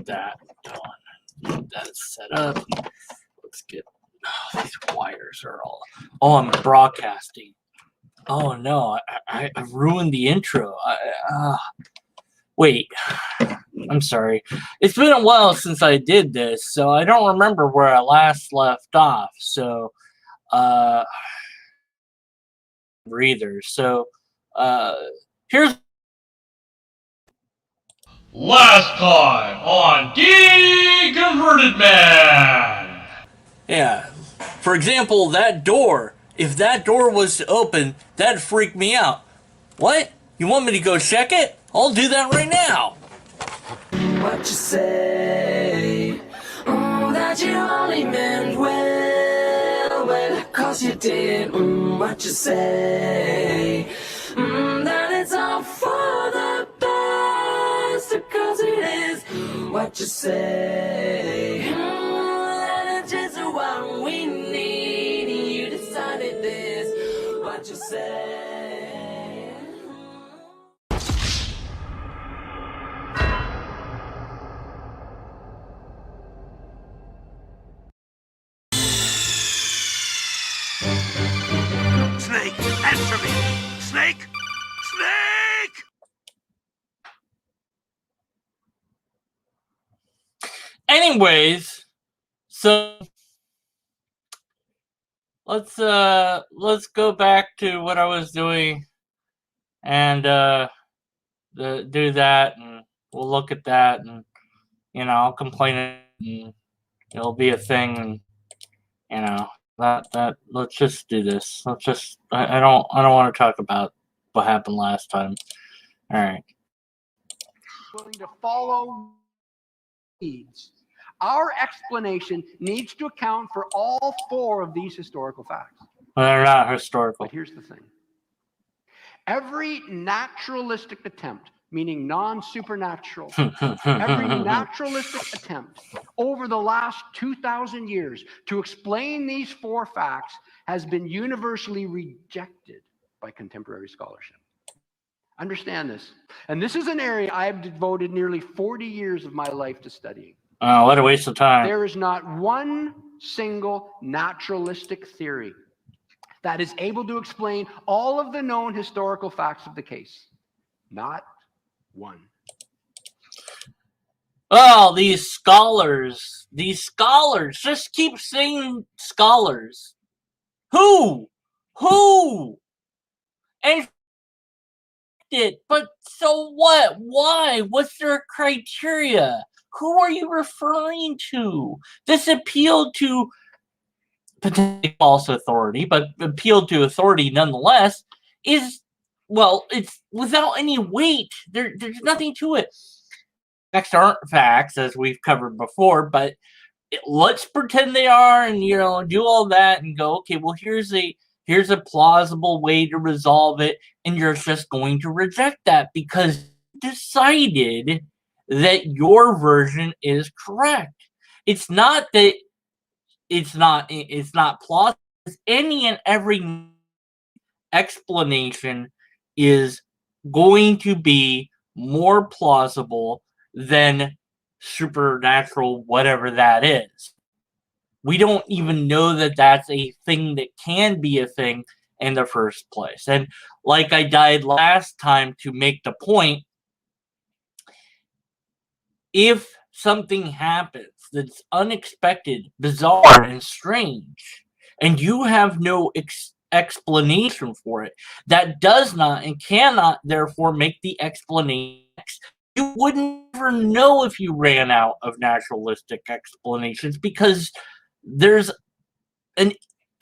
get that done. Get that set up. Let's get these wires are all. Oh, I'm broadcasting. Oh no, I ruined the intro. Wait, I'm sorry. It's been a while since I did this, so I don't remember where I last left off. So, breathers. So, here's last time on Deconverted Man. Yeah. For example, that door. If that door was to open, that'd freak me out. What? You want me to go check it? I'll do that right now. What you say? That you only meant well, 'cause you did. What you say? That it's all for the best, 'cause it is. What you say? That it's just what we need. You decided this. What you say? Snake, answer me! Snake! Snake! Anyways, so let's go back to what I was doing and do that, and we'll look at that, and I'll complain, and it'll be a thing, and that let's just do this. I don't want to talk about what happened last time. All right. Willing to follow needs. Our explanation needs to account for all four of these historical facts. Well, they're not historical. But here's the thing. Every naturalistic attempt, meaning non-supernatural, every naturalistic attempt over the last 2,000 years to explain these four facts has been universally rejected by contemporary scholarship. Understand this. And this is an area I have devoted nearly 40 years of my life to studying. Oh, what a waste of time. There is not one single naturalistic theory that is able to explain all of the known historical facts of the case. Not one. Oh, these scholars, just keep saying scholars. Who? And it, but so what? Why? What's their criteria? Who are you referring to? This appealed to potentially false authority, but appealed to authority nonetheless is, well, it's without any weight. There's nothing to it. Facts aren't facts, as we've covered before, but let's pretend they are, and do all that and go, okay, well, here's a plausible way to resolve it, and you're just going to reject that because you decided that your version is correct. It's not that it's not plausible. Any and every explanation is going to be more plausible than supernatural, whatever that is. We don't even know that that's a thing that can be a thing in the first place. And like I died last time to make the point, if something happens that's unexpected, bizarre, and strange, and you have no explanation for it, that does not and cannot therefore make the explanation. You wouldn't ever know if you ran out of naturalistic explanations because there's an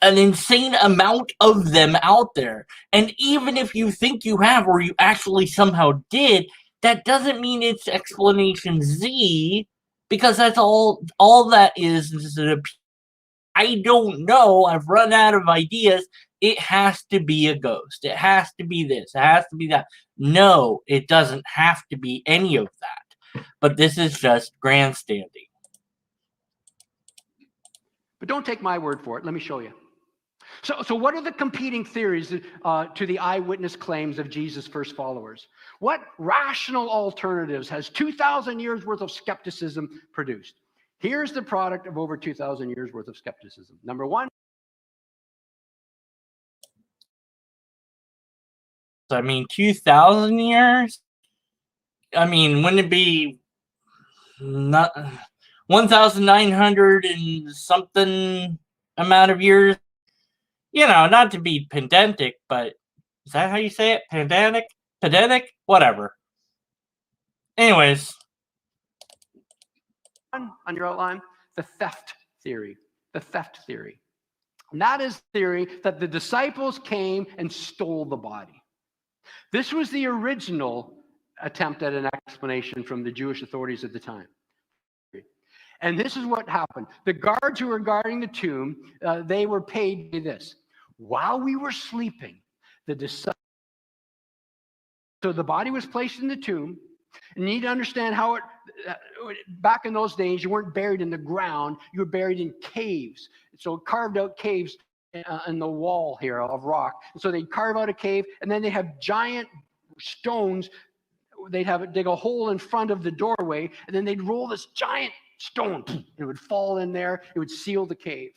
insane amount of them out there. And even if you think you have, or you actually somehow did, that doesn't mean it's explanation Z, because that's all that is an I don't know, I've run out of ideas, it has to be a ghost, it has to be this, it has to be that. No, it doesn't have to be any of that. But this is just grandstanding. But don't take my word for it. Let me show you. So what are the competing theories to the eyewitness claims of Jesus' first followers? What rational alternatives has 2,000 years worth of skepticism produced? Here's the product of over 2,000 years worth of skepticism. Number one. I mean, 2,000 years? I mean, wouldn't it be not 1,900 and something amount of years? You know, not to be pedantic, but is that how you say it? Pedantic? Pedantic? Whatever. Anyways. On your outline, the theft theory. The theft theory. And that is the theory that the disciples came and stole the body. This was the original attempt at an explanation from the Jewish authorities at the time. And this is what happened. The guards who were guarding the tomb, they were paid to this. While we were sleeping, the disciples. So the body was placed in the tomb. You need to understand how back in those days, you weren't buried in the ground, you were buried in caves. So carved out caves in the wall here of rock. And so they'd carve out a cave, and then they have giant stones. They'd dig a hole in front of the doorway, and then they'd roll this giant stone. It would fall in there. It would seal the cave.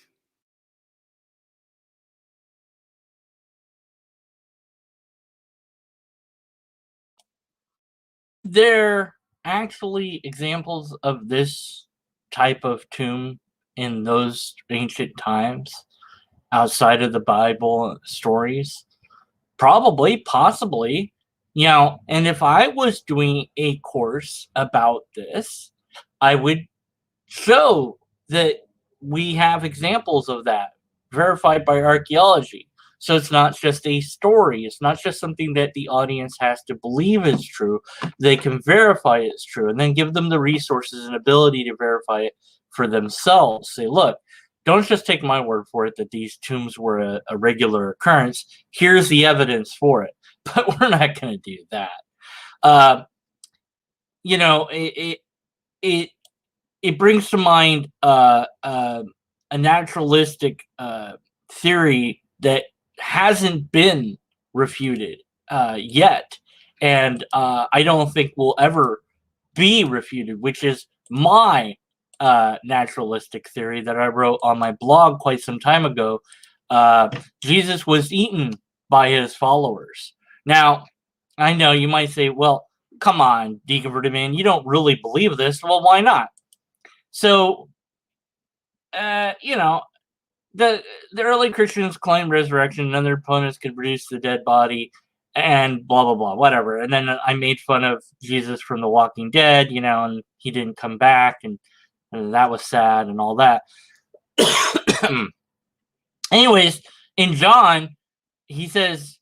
There actually examples of this type of tomb in those ancient times outside of the Bible stories? Probably, possibly, you know, and if I was doing a course about this, I would show that we have examples of that verified by archaeology. So it's not just a story. It's not just something that the audience has to believe is true. They can verify it's true and then give them the resources and ability to verify it for themselves. Say, look, don't just take my word for it that these tombs were a regular occurrence. Here's the evidence for it. But we're not going to do that. You know, it brings to mind a naturalistic theory that hasn't been refuted yet, and I don't think will ever be refuted, which is my naturalistic theory that I wrote on my blog quite some time ago. Jesus was eaten by his followers. Now, I know you might say, well, come on, deconverted man, you don't really believe this. Well, why not? So, you know, the early Christians claimed resurrection, and their opponents could produce the dead body, and blah, blah, blah, whatever. And then I made fun of Jesus from The Walking Dead, you know, and he didn't come back, and that was sad and all that. Anyways, in John, he says,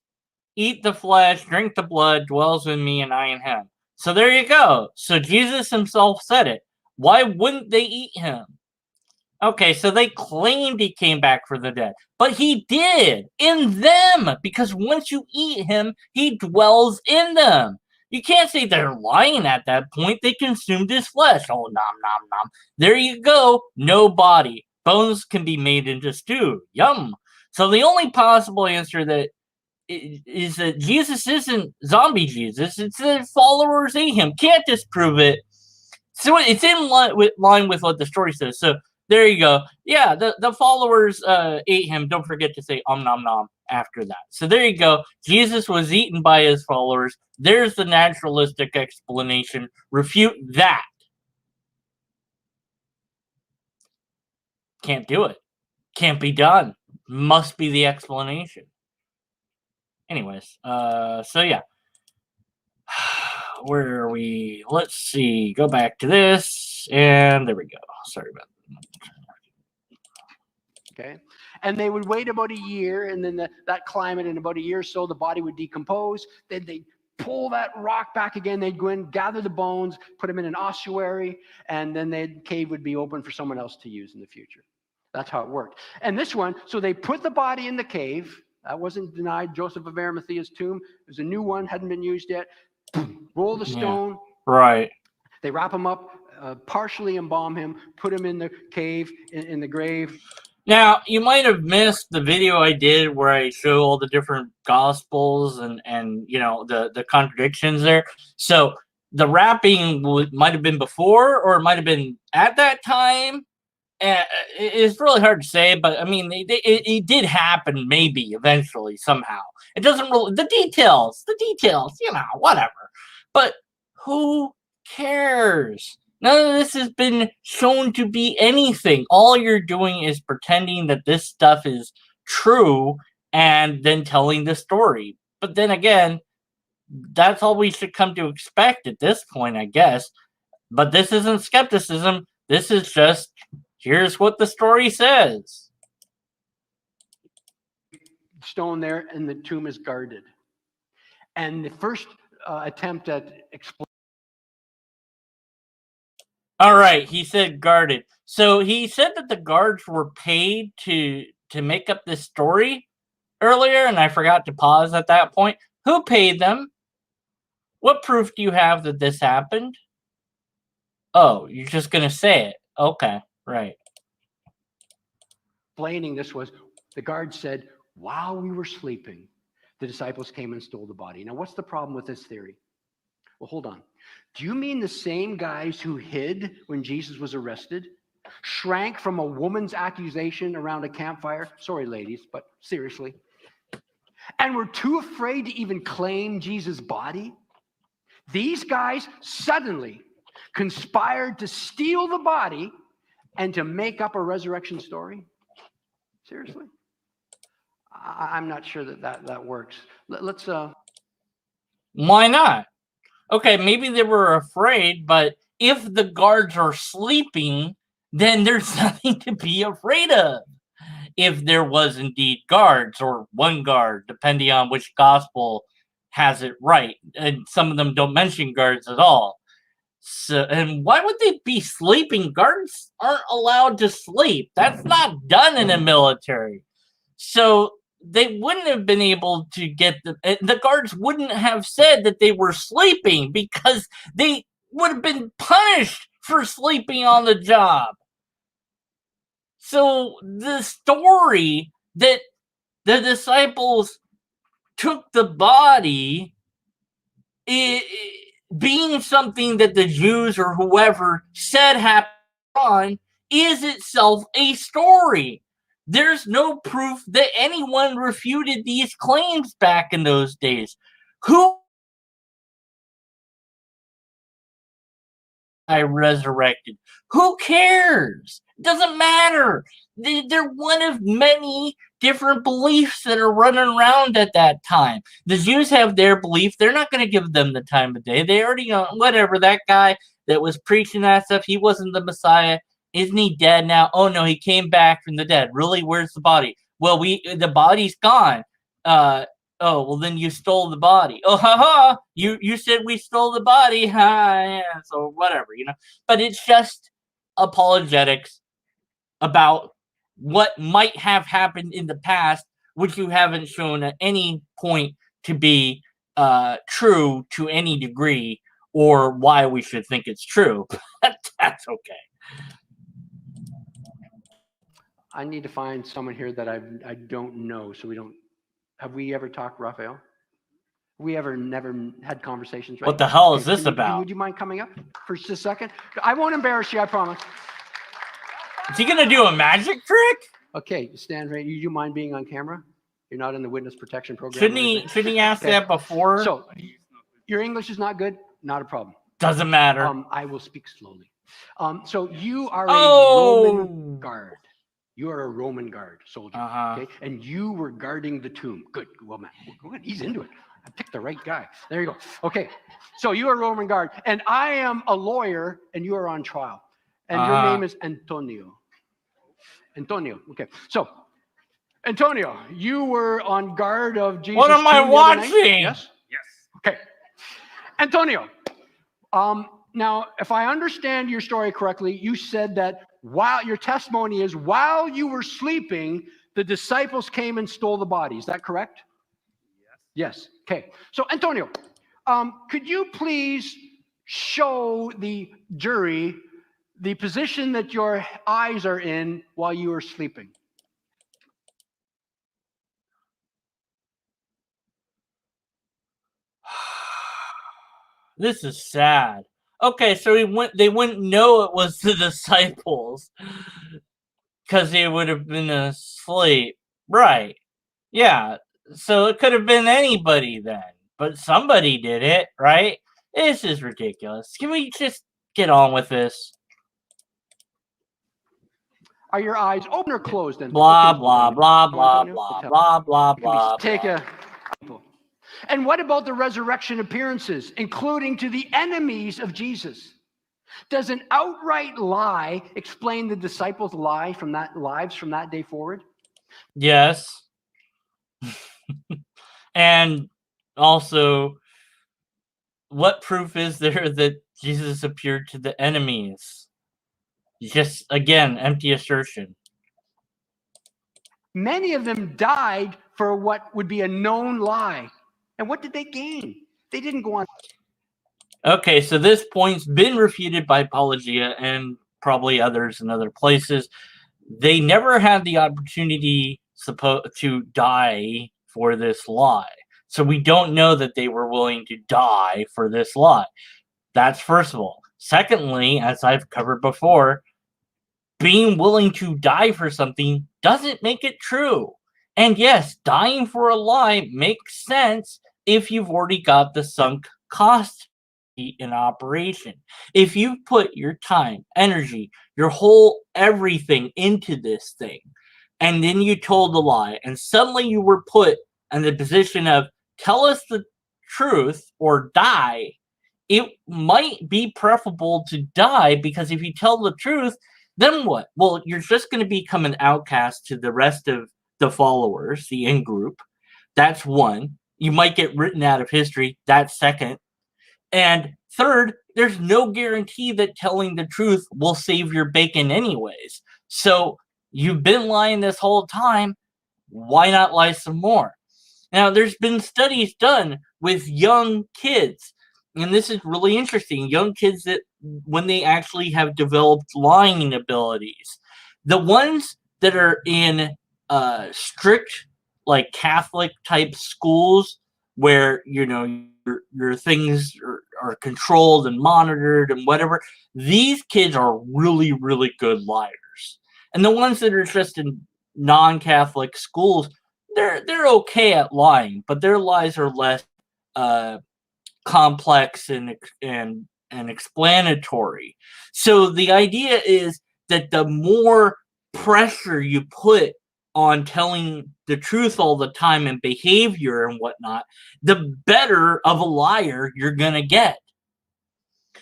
eat the flesh, drink the blood, dwells in me, and I in him. So there you go. So Jesus himself said it. Why wouldn't they eat him? Okay, so they claimed he came back for the dead. But he did, in them, because once you eat him, he dwells in them. You can't say they're lying at that point. They consumed his flesh. Oh, nom, nom, nom. There you go. No body. Bones can be made into stew. Yum. So the only possible answer that is that Jesus isn't zombie Jesus. It's that followers ate him. Can't disprove it. So it's in line with what the story says. So there you go. Yeah, the followers ate him. Don't forget to say nom nom after that. So there you go. Jesus was eaten by his followers. There's the naturalistic explanation. Refute that. Can't do it. Can't be done. Must be the explanation. Anyways, so yeah. Where are we? Let's see. Go back to this. And there we go. Sorry about that. Okay. And they would wait about a year, and then that climate, in about a year or so, the body would decompose. Then they'd pull that rock back again. They'd go in, gather the bones, put them in an ossuary, and then the cave would be open for someone else to use in the future. That's how it worked. And this one, so they put the body in the cave. That wasn't denied. Joseph of Arimathea's tomb. There's a new one, hadn't been used yet. Roll the stone. Yeah, right. They wrap him up, partially embalm him, put him in the cave, in the grave. Now, you might have missed the video I did where I show all the different gospels and you know, the contradictions there. So the rapping might have been before, or it might have been at that time. It's really hard to say, but I mean, it did happen maybe eventually somehow. It doesn't really, the details, you know, whatever. But who cares? None of this has been shown to be anything. All you're doing is pretending that this stuff is true and then telling the story. But then again, that's all we should come to expect at this point, I guess. But this isn't skepticism. This is just, here's what the story says. Stone there, and the tomb is guarded. And the first attempt at explaining. All right, he said guarded. So he said that the guards were paid to make up this story earlier, and I forgot to pause at that point. Who paid them? What proof do you have that this happened? Oh, you're just going to say it. Okay, right. Explaining this was, the guard said, while we were sleeping, the disciples came and stole the body. Now, what's the problem with this theory? Well, hold on. Do you mean the same guys who hid when Jesus was arrested, shrank from a woman's accusation around a campfire? Sorry, ladies, but seriously. And were too afraid to even claim Jesus' body? These guys suddenly conspired to steal the body and to make up a resurrection story? Seriously? I'm not sure that works. Let's Why not? Okay, maybe they were afraid, but if the guards are sleeping, then there's nothing to be afraid of. If there was indeed guards, or one guard, depending on which gospel has it right. And some of them don't mention guards at all. So, and why would they be sleeping? Guards aren't allowed to sleep. That's not done in the military. So they wouldn't have been able to get the guards wouldn't have said that they were sleeping, because they would have been punished for sleeping on the job. So the story that the disciples took the body, being something that the Jews or whoever said happened on, is itself a story. There's no proof that anyone refuted these claims back in those days. Who I resurrected? Who cares? Doesn't matter. They're one of many different beliefs that are running around at that time. The Jews have their belief. They're not going to give them the time of day. They already know, whatever, that guy that was preaching that stuff, he wasn't the Messiah. Isn't he dead now? Oh no, he came back from the dead. Really? Where's the body? Well, the body's gone. Oh, well then you stole the body. Oh, ha ha! You said we stole the body. Ha, yeah. So whatever, you know. But it's just apologetics about what might have happened in the past, which you haven't shown at any point to be true to any degree, or why we should think it's true. But that's okay. I need to find someone here that I don't know, so we don't. Have we ever talked, Raphael? We ever never had conversations, right? What the hell is this about? Would you mind coming up for just a second? I won't embarrass you, I promise. Is he gonna do a magic trick? Okay, stand right. You mind being on camera? You're not in the witness protection program. Shouldn't he ask that before? So, your English is not good? Not a problem. Doesn't matter. I will speak slowly. So you are a Roman guard. You are a Roman guard soldier, okay? And you were guarding the tomb. Good, well, man, he's into it. I picked the right guy. There you go. Okay, so you are a Roman guard, and I am a lawyer, and you are on trial. And your name is Antonio. Antonio, okay. So, Antonio, you were on guard of Jesus' What am I watching? Yes? Yes. Okay. Antonio, now, if I understand your story correctly, you said that while your testimony is while you were sleeping, the disciples came and stole the body. Is that correct? Yes. Yes. Okay. So, Antonio, could you please show the jury the position that your eyes are in while you are sleeping? This is sad. Okay, so they wouldn't know it was the disciples because they would have been asleep. Right. Yeah. So it could have been anybody then. But somebody did it, right? This is ridiculous. Can we just get on with this? Are your eyes open or closed? Then Blah, okay, blah, Antonio. blah, Come on, blah, Antonio, blah, let's have it. blah, blah, Can we blah, take blah. And what about the resurrection appearances, including to the enemies of Jesus? Does an outright lie explain the disciples' lives from that day forward? Yes. And also, what proof is there that Jesus appeared to the enemies? Just, again, empty assertion. Many of them died for what would be a known lie. And what did they gain? They didn't go on. Okay, so this point's been refuted by Apologia and probably others in other places. They never had the opportunity to die for this lie. So we don't know that they were willing to die for this lie. That's first of all. Secondly, as I've covered before, being willing to die for something doesn't make it true. And yes, dying for a lie makes sense if you've already got the sunk cost in operation. If you put your time, energy, your whole everything into this thing, and then you told the lie, and suddenly you were put in the position of tell us the truth or die, it might be preferable to die, because if you tell the truth, then what? Well, you're just going to become an outcast to the rest of the followers, the in group. That's one. You might get written out of history. That's second. And third, there's no guarantee that telling the truth will save your bacon anyways. So you've been lying this whole time. Why not lie some more? Now, there's been studies done with young kids, and this is really interesting. Young kids that when they actually have developed lying abilities, the ones that are in strict, like Catholic type schools, where your things are controlled and monitored and whatever, these kids are really, really good liars. And the ones that are just in non-Catholic schools, they're okay at lying, but their lies are less complex and explanatory. So the idea is that the more pressure you put on telling the truth all the time and behavior and whatnot, the better of a liar you're gonna get. I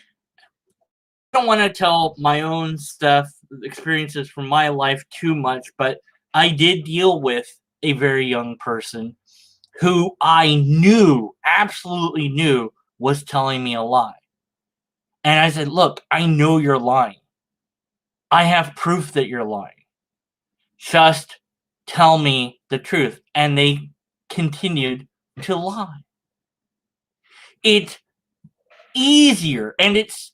don't want to tell my own stuff, experiences from my life too much, but I did deal with a very young person who I knew, absolutely knew, was telling me a lie. And I said, look, I know you're lying. I have proof that you're lying. Just tell me the truth. And they continued to lie. It's easier and it's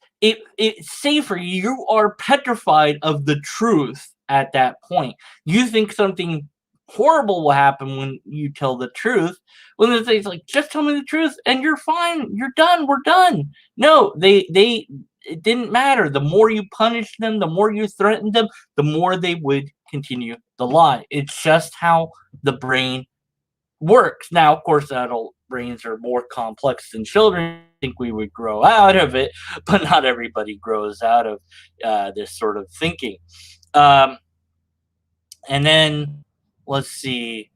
safer. You are petrified of the truth at that point. You think something horrible will happen when you tell the truth. When it's like, just tell me the truth and you're fine. You're done. We're done. No, it didn't matter. The more you punished them, the more you threatened them, the more they would continue the lie. It's just how the brain works. Now, of course, adult brains are more complex than children. I think we would grow out of it, but not everybody grows out of this sort of thinking. And then, let's see,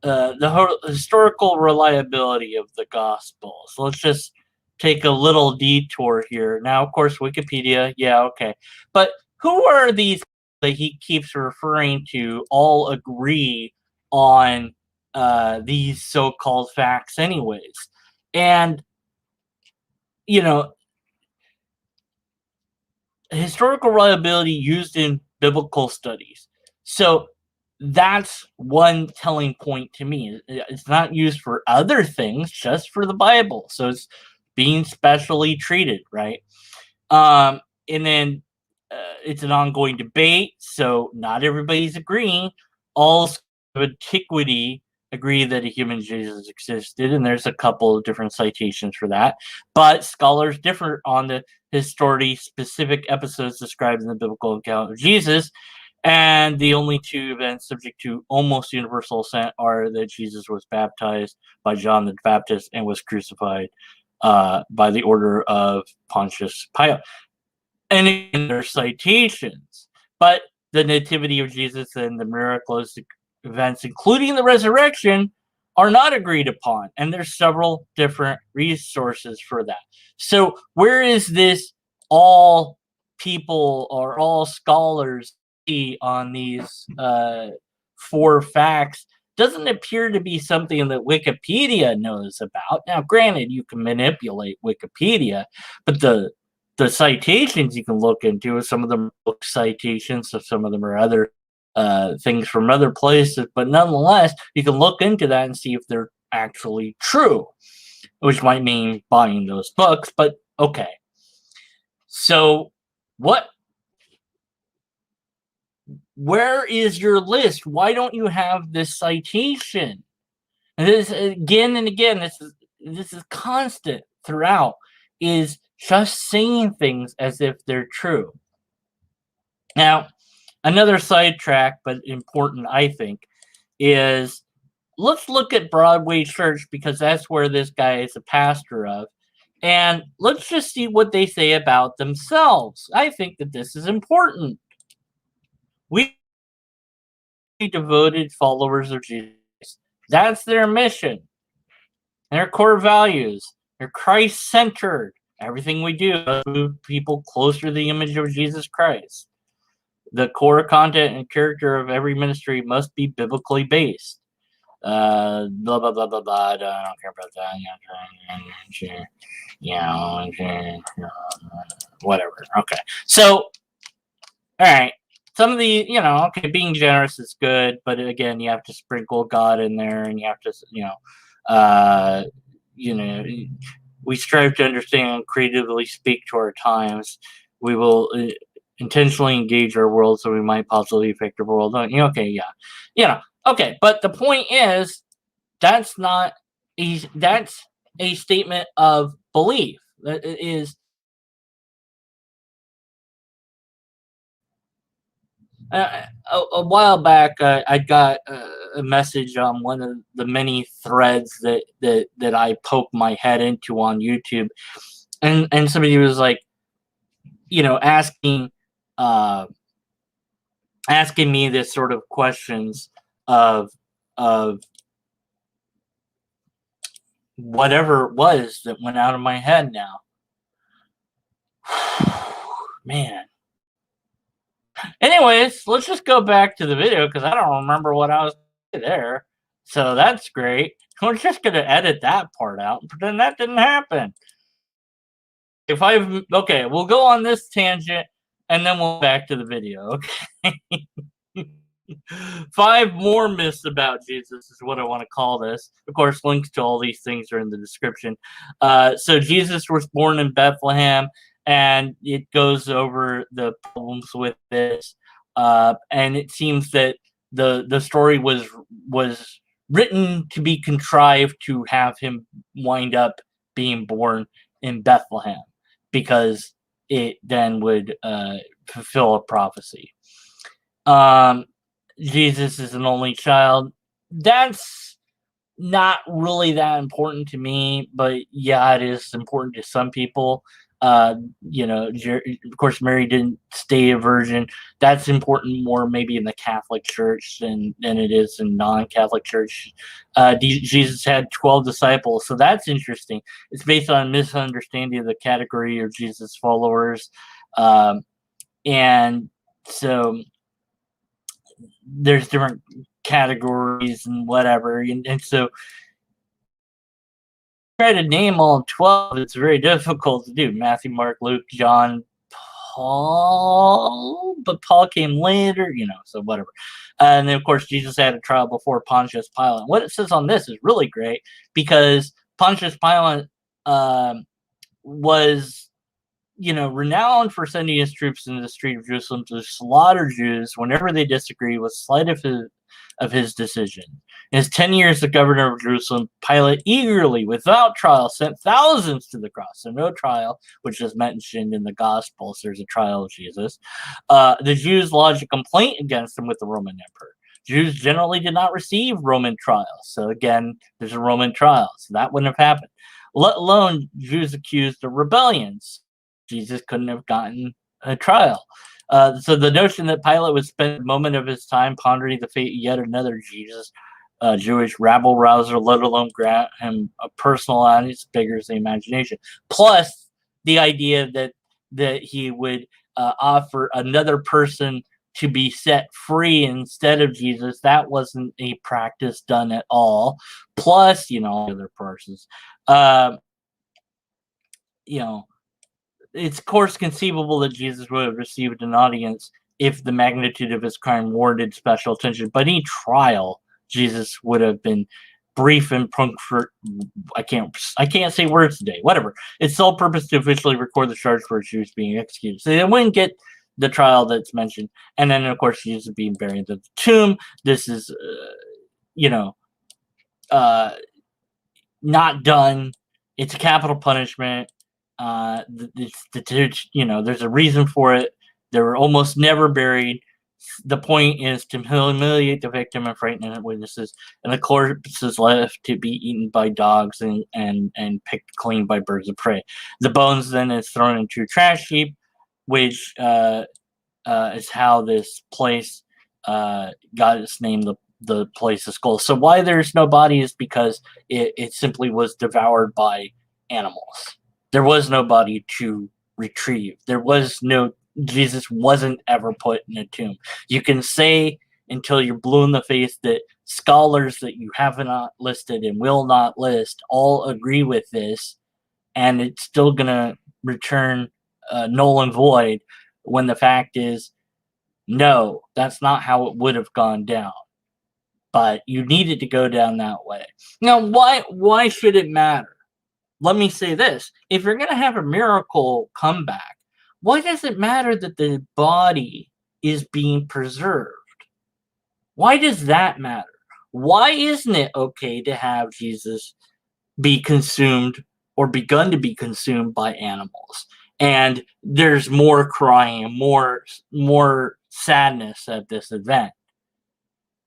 the historical reliability of the Gospels. Let's just take a little detour here. Now, of course, Wikipedia, yeah, okay. But who are these that he keeps referring to all agree on these so-called facts anyways? And, historical reliability used in biblical studies. So that's one telling point to me. It's not used for other things, just for the Bible. So it's being specially treated, right? And then it's an ongoing debate, so not everybody's agreeing. All of antiquity agree that a human Jesus existed, and there's a couple of different citations for that. But scholars differ on the historicity-specific episodes described in the biblical account of Jesus, and the only two events subject to almost universal assent are that Jesus was baptized by John the Baptist and was crucified by the order of Pontius Pilate. And in their citations, but the nativity of Jesus and the miraculous events, including the resurrection, are not agreed upon. And there's several different resources for that. So where is this all people or all scholars see on these 4 facts? Doesn't appear to be something that Wikipedia knows about. Now, granted, you can manipulate Wikipedia, but the citations you can look into, some of them are book citations, so some of them are other things from other places, but nonetheless, you can look into that and see if they're actually true, which might mean buying those books, but okay. So, where is your list? Why don't you have this citation? And this again and again, this is constant throughout, is just saying things as if they're true. Now, another sidetrack, but important, I think, is let's look at Broadway Church, because that's where this guy is a pastor of, and let's just see what they say about themselves. I think that this is important. We devoted followers of Jesus. That's their mission. Their core values. They're Christ-centered. Everything we do must move people closer to the image of Jesus Christ. The core content and character of every ministry must be biblically based. Blah, blah, blah, blah, blah. I don't care about that. Whatever. Okay. So, all right. Some of the, okay, being generous is good, but again, you have to sprinkle God in there, and you have to, we strive to understand and creatively speak to our times. We will intentionally engage our world so we might positively affect the world. Okay, yeah. Okay, but the point is, that's a statement of belief. That is a while back, I got a message on one of the many threads that I poke my head into on YouTube, and somebody was like, asking me this sort of questions of whatever it was that went out of my head now. Man. Anyways, let's just go back to the video, because I don't remember what I was there. So that's great. We're just going to edit that part out and pretend that didn't happen. Okay, we'll go on this tangent, and then we'll back to the video, okay? 5 more myths about Jesus is what I want to call this. Of course, links to all these things are in the description. So Jesus was born in Bethlehem, and it goes over the problems with this. And it seems that the story was written to be contrived to have him wind up being born in Bethlehem, because it then would fulfill a prophecy. Jesus is an only child. That's not really that important to me, but yeah, it is important to some people. Of course, Mary didn't stay a virgin. That's important more maybe in the Catholic Church than it is in non-Catholic Church. Jesus had 12 disciples, so that's interesting. It's based on a misunderstanding of the category of Jesus' followers. And so there's different categories and whatever, and so try to name all 12, it's very difficult to do. Matthew, Mark, Luke, John, Paul, but Paul came later, so whatever. And then, of course, Jesus had a trial before Pontius Pilate. What it says on this is really great, because Pontius Pilate was renowned for sending his troops into the street of Jerusalem to slaughter Jews whenever they disagree with slight of his decision. In his 10 years as governor of Jerusalem, Pilate eagerly, without trial, sent thousands to the cross. So no trial, which is mentioned in the Gospels. There's a trial of Jesus. The Jews lodged a complaint against him with the Roman emperor. Jews generally did not receive Roman trials. So again, there's a Roman trial. So that wouldn't have happened. Let alone Jews accused of rebellions. Jesus couldn't have gotten a trial. So the notion that Pilate would spend a moment of his time pondering the fate of yet another Jewish rabble-rouser, let alone grant him a personal audience, beggars the imagination. Plus, the idea that he would offer another person to be set free instead of Jesus, that wasn't a practice done at all. Plus, other persons. It's of course conceivable that Jesus would have received an audience if the magnitude of his crime warranted special attention. But any trial, Jesus would have been brief and punctual. I can't say words today. Whatever. Its sole purpose to officially record the charge for Jews being executed. So they wouldn't get the trial that's mentioned, and then of course Jesus being buried in the tomb. This is, not done. It's a capital punishment. There's a reason for it. They were almost never buried. The point is to humiliate the victim and frighten witnesses, and the corpse is left to be eaten by dogs and picked clean by birds of prey. The bones then is thrown into a trash heap, which is how this place got its name, the place of skulls. So why there's no body is because it simply was devoured by animals. There was no body to retrieve. Jesus wasn't ever put in a tomb. You can say until you're blue in the face that scholars that you have not listed and will not list all agree with this, and it's still going to return null and void when the fact is, no, that's not how it would have gone down. But you needed to go down that way. Now, why should it matter? Let me say this. If you're going to have a miracle comeback, why does it matter that the body is being preserved? Why does that matter? Why isn't it okay to have Jesus be consumed or begun to be consumed by animals? And there's more crying, more sadness at this event.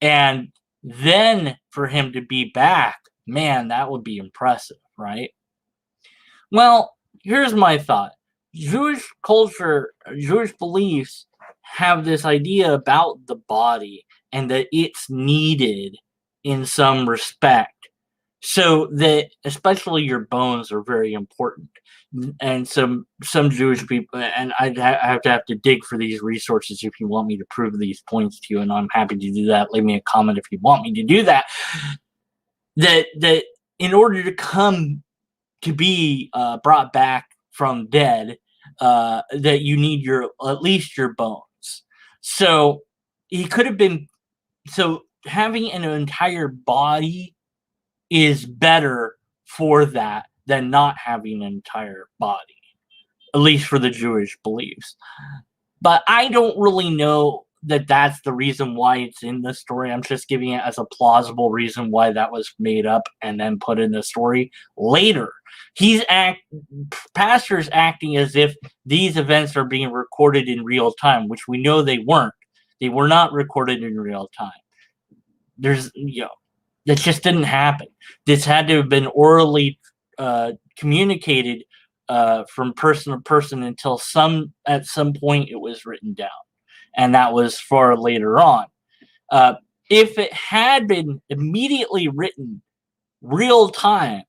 And then for him to be back, man, that would be impressive, right? Well, here's my thought. Jewish culture, Jewish beliefs have this idea about the body and that it's needed in some respect. So that especially your bones are very important. And some Jewish people, and I have to dig for these resources if you want me to prove these points to you, and I'm happy to do that. Leave me a comment if you want me to do that. That in order to come to be brought back from dead, that you need at least your bones. So he could have been. So having an entire body is better for that than not having an entire body, at least for the Jewish beliefs. But I don't really know that that's the reason why it's in the story. I'm just giving it as a plausible reason why that was made up and then put in the story later. Pastor's acting as if these events are being recorded in real time, which we know they weren't. They were not recorded in real time. That just didn't happen. This had to have been orally communicated from person to person until at some point it was written down, and that was for later on. If it had been immediately written real time,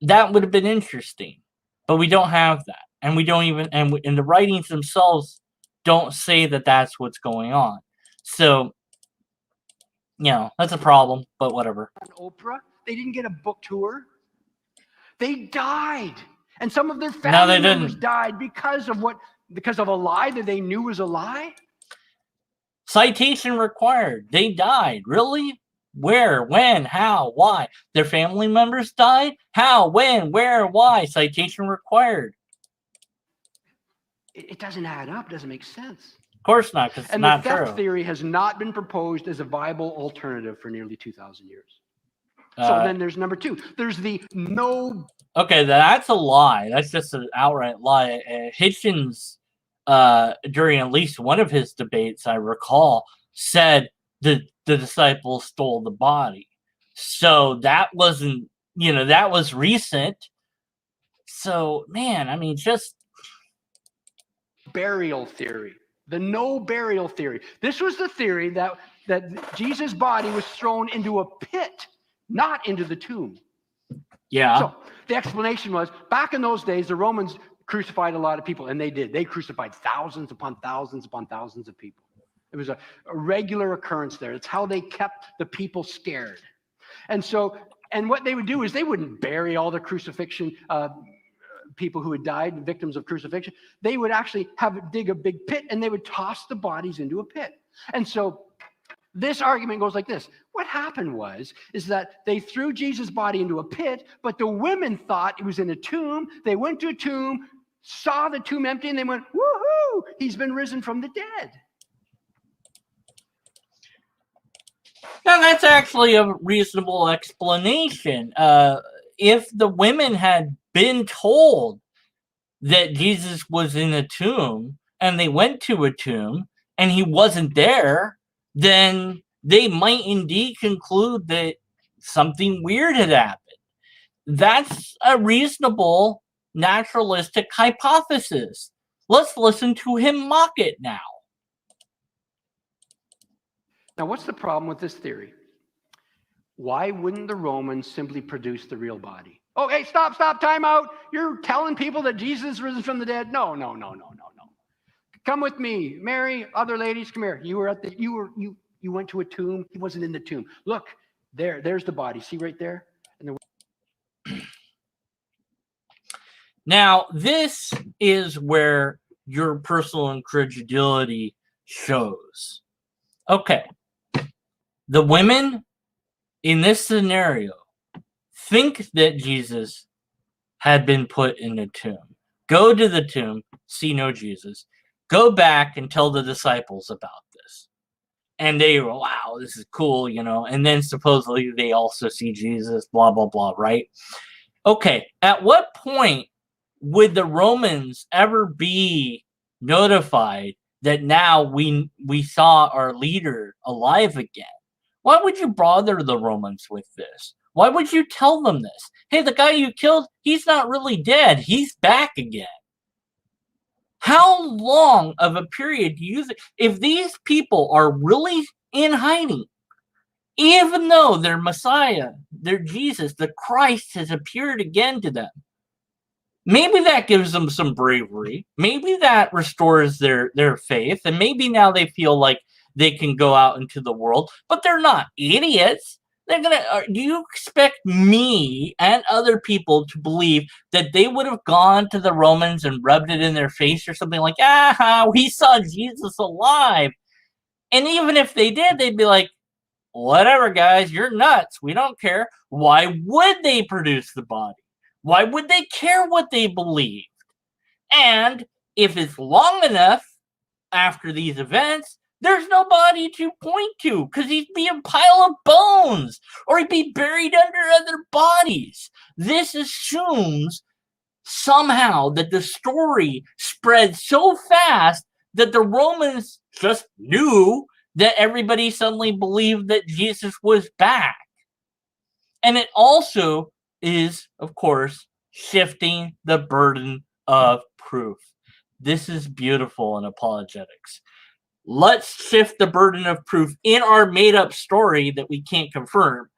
that would have been interesting, but we don't have that, and we don't even, and the writings themselves don't say that that's what's going on. So, that's a problem, but whatever. On Oprah, they didn't get a book tour. They died, and some of their family members died because of a lie that they knew was a lie. Citation required. They died. Really? Where? When? How? Why? Their family members died? How? When? Where? Why? Citation required. It doesn't add up. It doesn't make sense. course not, because it's And not the theft true. theory has not been proposed as a viable alternative for nearly 2,000 years. So then there's number two. There's the no. Okay, that's a lie. That's just an outright lie. Hitchens, during at least one of his debates, I recall, said that the disciples stole the body. So that wasn't, that was recent. So, man, I mean, just... Burial theory. The no burial theory. This was the theory that Jesus' body was thrown into a pit, not into the tomb. Yeah. So the explanation was, back in those days, the Romans crucified a lot of people, and they did. They crucified thousands upon thousands upon thousands of people. It was a regular occurrence there. It's how they kept the people scared. And what they would do is they wouldn't bury all the crucifixion people who had died, victims of crucifixion. They would actually dig a big pit, and they would toss the bodies into a pit. And so this argument goes like this. What happened is that they threw Jesus' body into a pit, but the women thought it was in a tomb. They went to a tomb, saw the tomb empty, and they went, woohoo, he's been risen from the dead. Now, that's actually a reasonable explanation. If the women had been told that Jesus was in a tomb, and they went to a tomb, and he wasn't there, then they might indeed conclude that something weird had happened. That's a reasonable naturalistic hypothesis. Let's listen to him mock it now. Now, what's the problem with this theory? Why wouldn't the Romans simply produce the real body? Oh, hey, stop, time out. You're telling people that Jesus is risen from the dead? No. Come with me. Mary, other ladies, come here. You went to a tomb. He wasn't in the tomb. Look, there's the body. See right there? Now, this is where your personal incredulity shows. Okay. The women in this scenario think that Jesus had been put in a tomb. Go to the tomb, see no Jesus. Go back and tell the disciples about this. And they go, wow, this is cool, And then supposedly they also see Jesus, blah, blah, blah, right? Okay, at what point would the Romans ever be notified that now we saw our leader alive again? Why would you bother the Romans with this? Why would you tell them this? Hey, the guy you killed, he's not really dead. He's back again. How long of a period do you think, if these people are really in hiding, even though their Messiah, their Jesus, the Christ has appeared again to them, maybe that gives them some bravery. Maybe that restores their faith. And maybe now they feel like they can go out into the world, but they're not idiots. They're do you expect me and other people to believe that they would have gone to the Romans and rubbed it in their face or something like, we saw Jesus alive? And even if they did, they'd be like, whatever, guys, you're nuts. We don't care. Why would they produce the body? Why would they care what they believed? And if it's long enough after these events, there's nobody to point to because he'd be a pile of bones or he'd be buried under other bodies. This assumes somehow that the story spread so fast that the Romans just knew that everybody suddenly believed that Jesus was back. And it also is, of course, shifting the burden of proof. This is beautiful in apologetics. Let's shift the burden of proof in our made-up story that we can't confirm.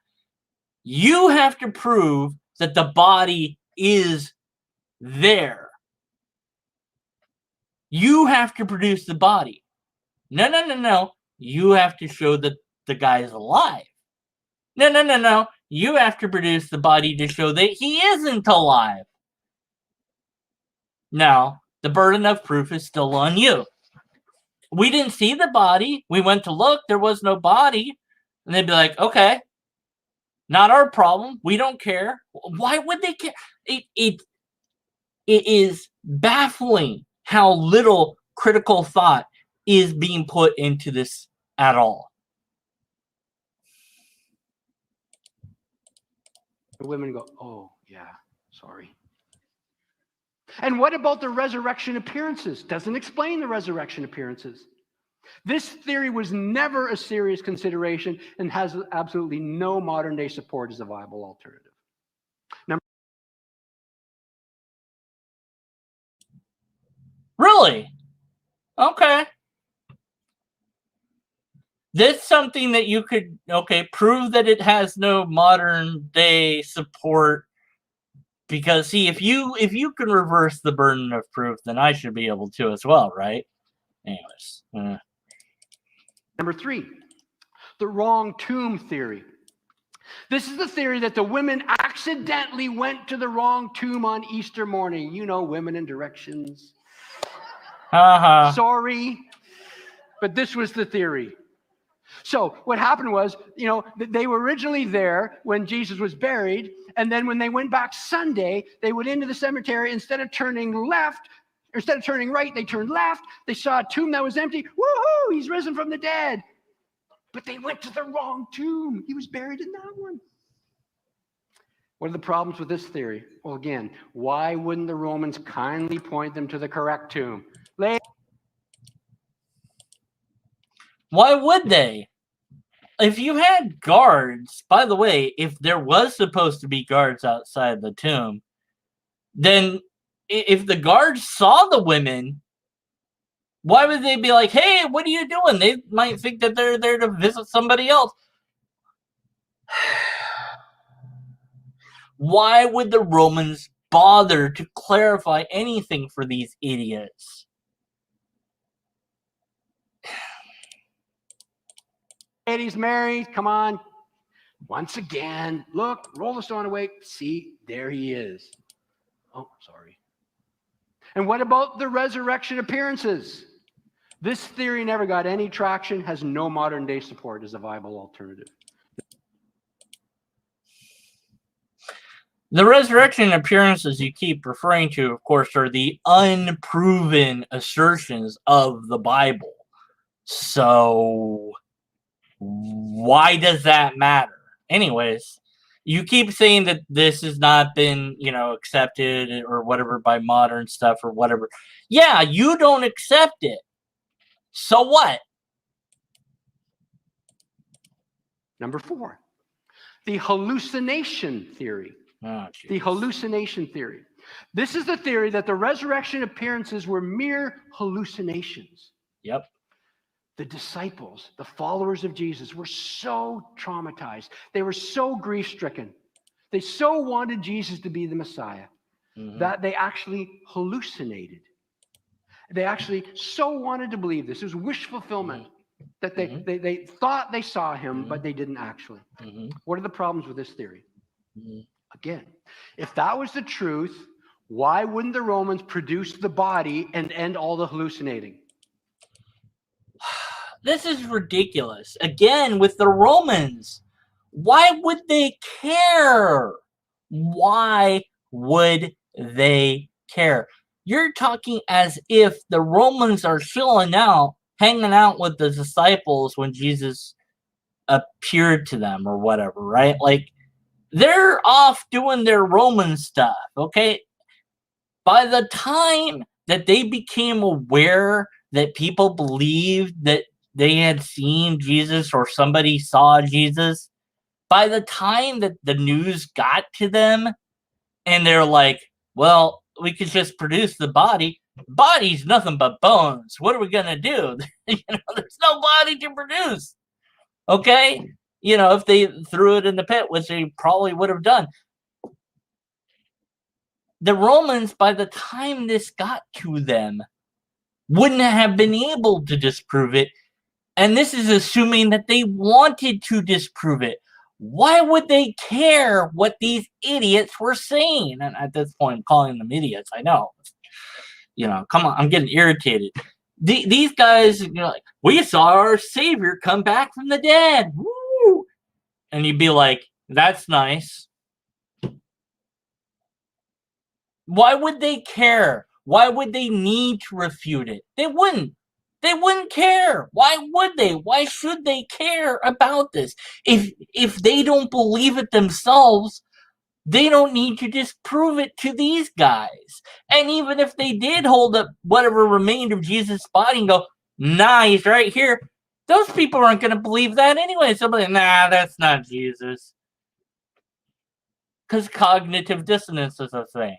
You have to prove that the body is there. You have to produce the body. No. You have to show that the guy is alive. No. You have to produce the body to show that he isn't alive. Now, the burden of proof is still on you. We didn't see the body. We went to look. There was no body. And they'd be like, okay, not our problem. We don't care. Why would they care? It is baffling how little critical thought is being put into this at all. The women go, oh, yeah, sorry. And what about the resurrection appearances? Doesn't explain the resurrection appearances. This theory was never a serious consideration and has absolutely no modern day support as a viable alternative. Really? Okay. This is something that you could, prove that it has no modern day support. Because see, if you can reverse the burden of proof, then I should be able to as well, right? Anyways. Number 3, the wrong tomb theory. This is the theory that the women accidentally went to the wrong tomb on Easter morning. You know, women and directions. Sorry, but this was the theory. So what happened was, they were originally there when Jesus was buried, and then when they went back Sunday, they went into the cemetery. Instead of turning right, they turned left. They saw a tomb that was empty. Woohoo! He's risen from the dead. But they went to the wrong tomb. He was buried in that one. What are the problems with this theory? Well, again, why wouldn't the Romans kindly point them to the correct tomb? Why would they? If you had guards, by the way, if there was supposed to be guards outside the tomb, then if the guards saw the women, why would they be like, hey, what are you doing? They might think that they're there to visit somebody else. Why would the Romans bother to clarify anything for these idiots? Ladies married, come on. Once again, look, roll the stone away. See, there he is. Oh, sorry. And what about the resurrection appearances? This theory never got any traction, has no modern day support as a viable alternative. The resurrection appearances you keep referring to, of course, are the unproven assertions of the Bible. So why does that matter? Anyways, you keep saying that this has not been, accepted or whatever by modern stuff or whatever. Yeah, you don't accept it. So what? Number 4, the hallucination theory. The hallucination theory. This is the theory that the resurrection appearances were mere hallucinations. Yep. The disciples, the followers of Jesus, were so traumatized. They were so grief-stricken. They so wanted Jesus to be the Messiah that they actually hallucinated. They actually so wanted to believe this. It was wish fulfillment that they thought they saw him, but they didn't actually. What are the problems with this theory? Again, if that was the truth, why wouldn't the Romans produce the body and end all the hallucinating? This is ridiculous. Again, with the Romans, why would they care? Why would they care? You're talking as if the Romans are chilling out, hanging out with the disciples when Jesus appeared to them or whatever, right? Like, they're off doing their Roman stuff, okay? By the time that they became aware that people believed that they had seen Jesus or somebody saw Jesus, by the time that the news got to them and they're like, well, we could just produce the body. Body's nothing but bones. What are we going to do? There's no body to produce. Okay? If they threw it in the pit, which they probably would have done. The Romans, by the time this got to them, wouldn't have been able to disprove it. And this is assuming that they wanted to disprove it. Why would they care what these idiots were saying? And at this point, I'm calling them idiots. I know. Come on. I'm getting irritated. These guys, like, we saw our Savior come back from the dead. Woo! And you'd be like, that's nice. Why would they care? Why would they need to refute it? They wouldn't. They wouldn't care. Why would they? Why should they care about this? If they don't believe it themselves, they don't need to disprove it to these guys. And even if they did hold up whatever remained of Jesus' body and go, nah, he's right here, those people aren't going to believe that anyway. Somebody, nah, that's not Jesus. Because cognitive dissonance is a thing.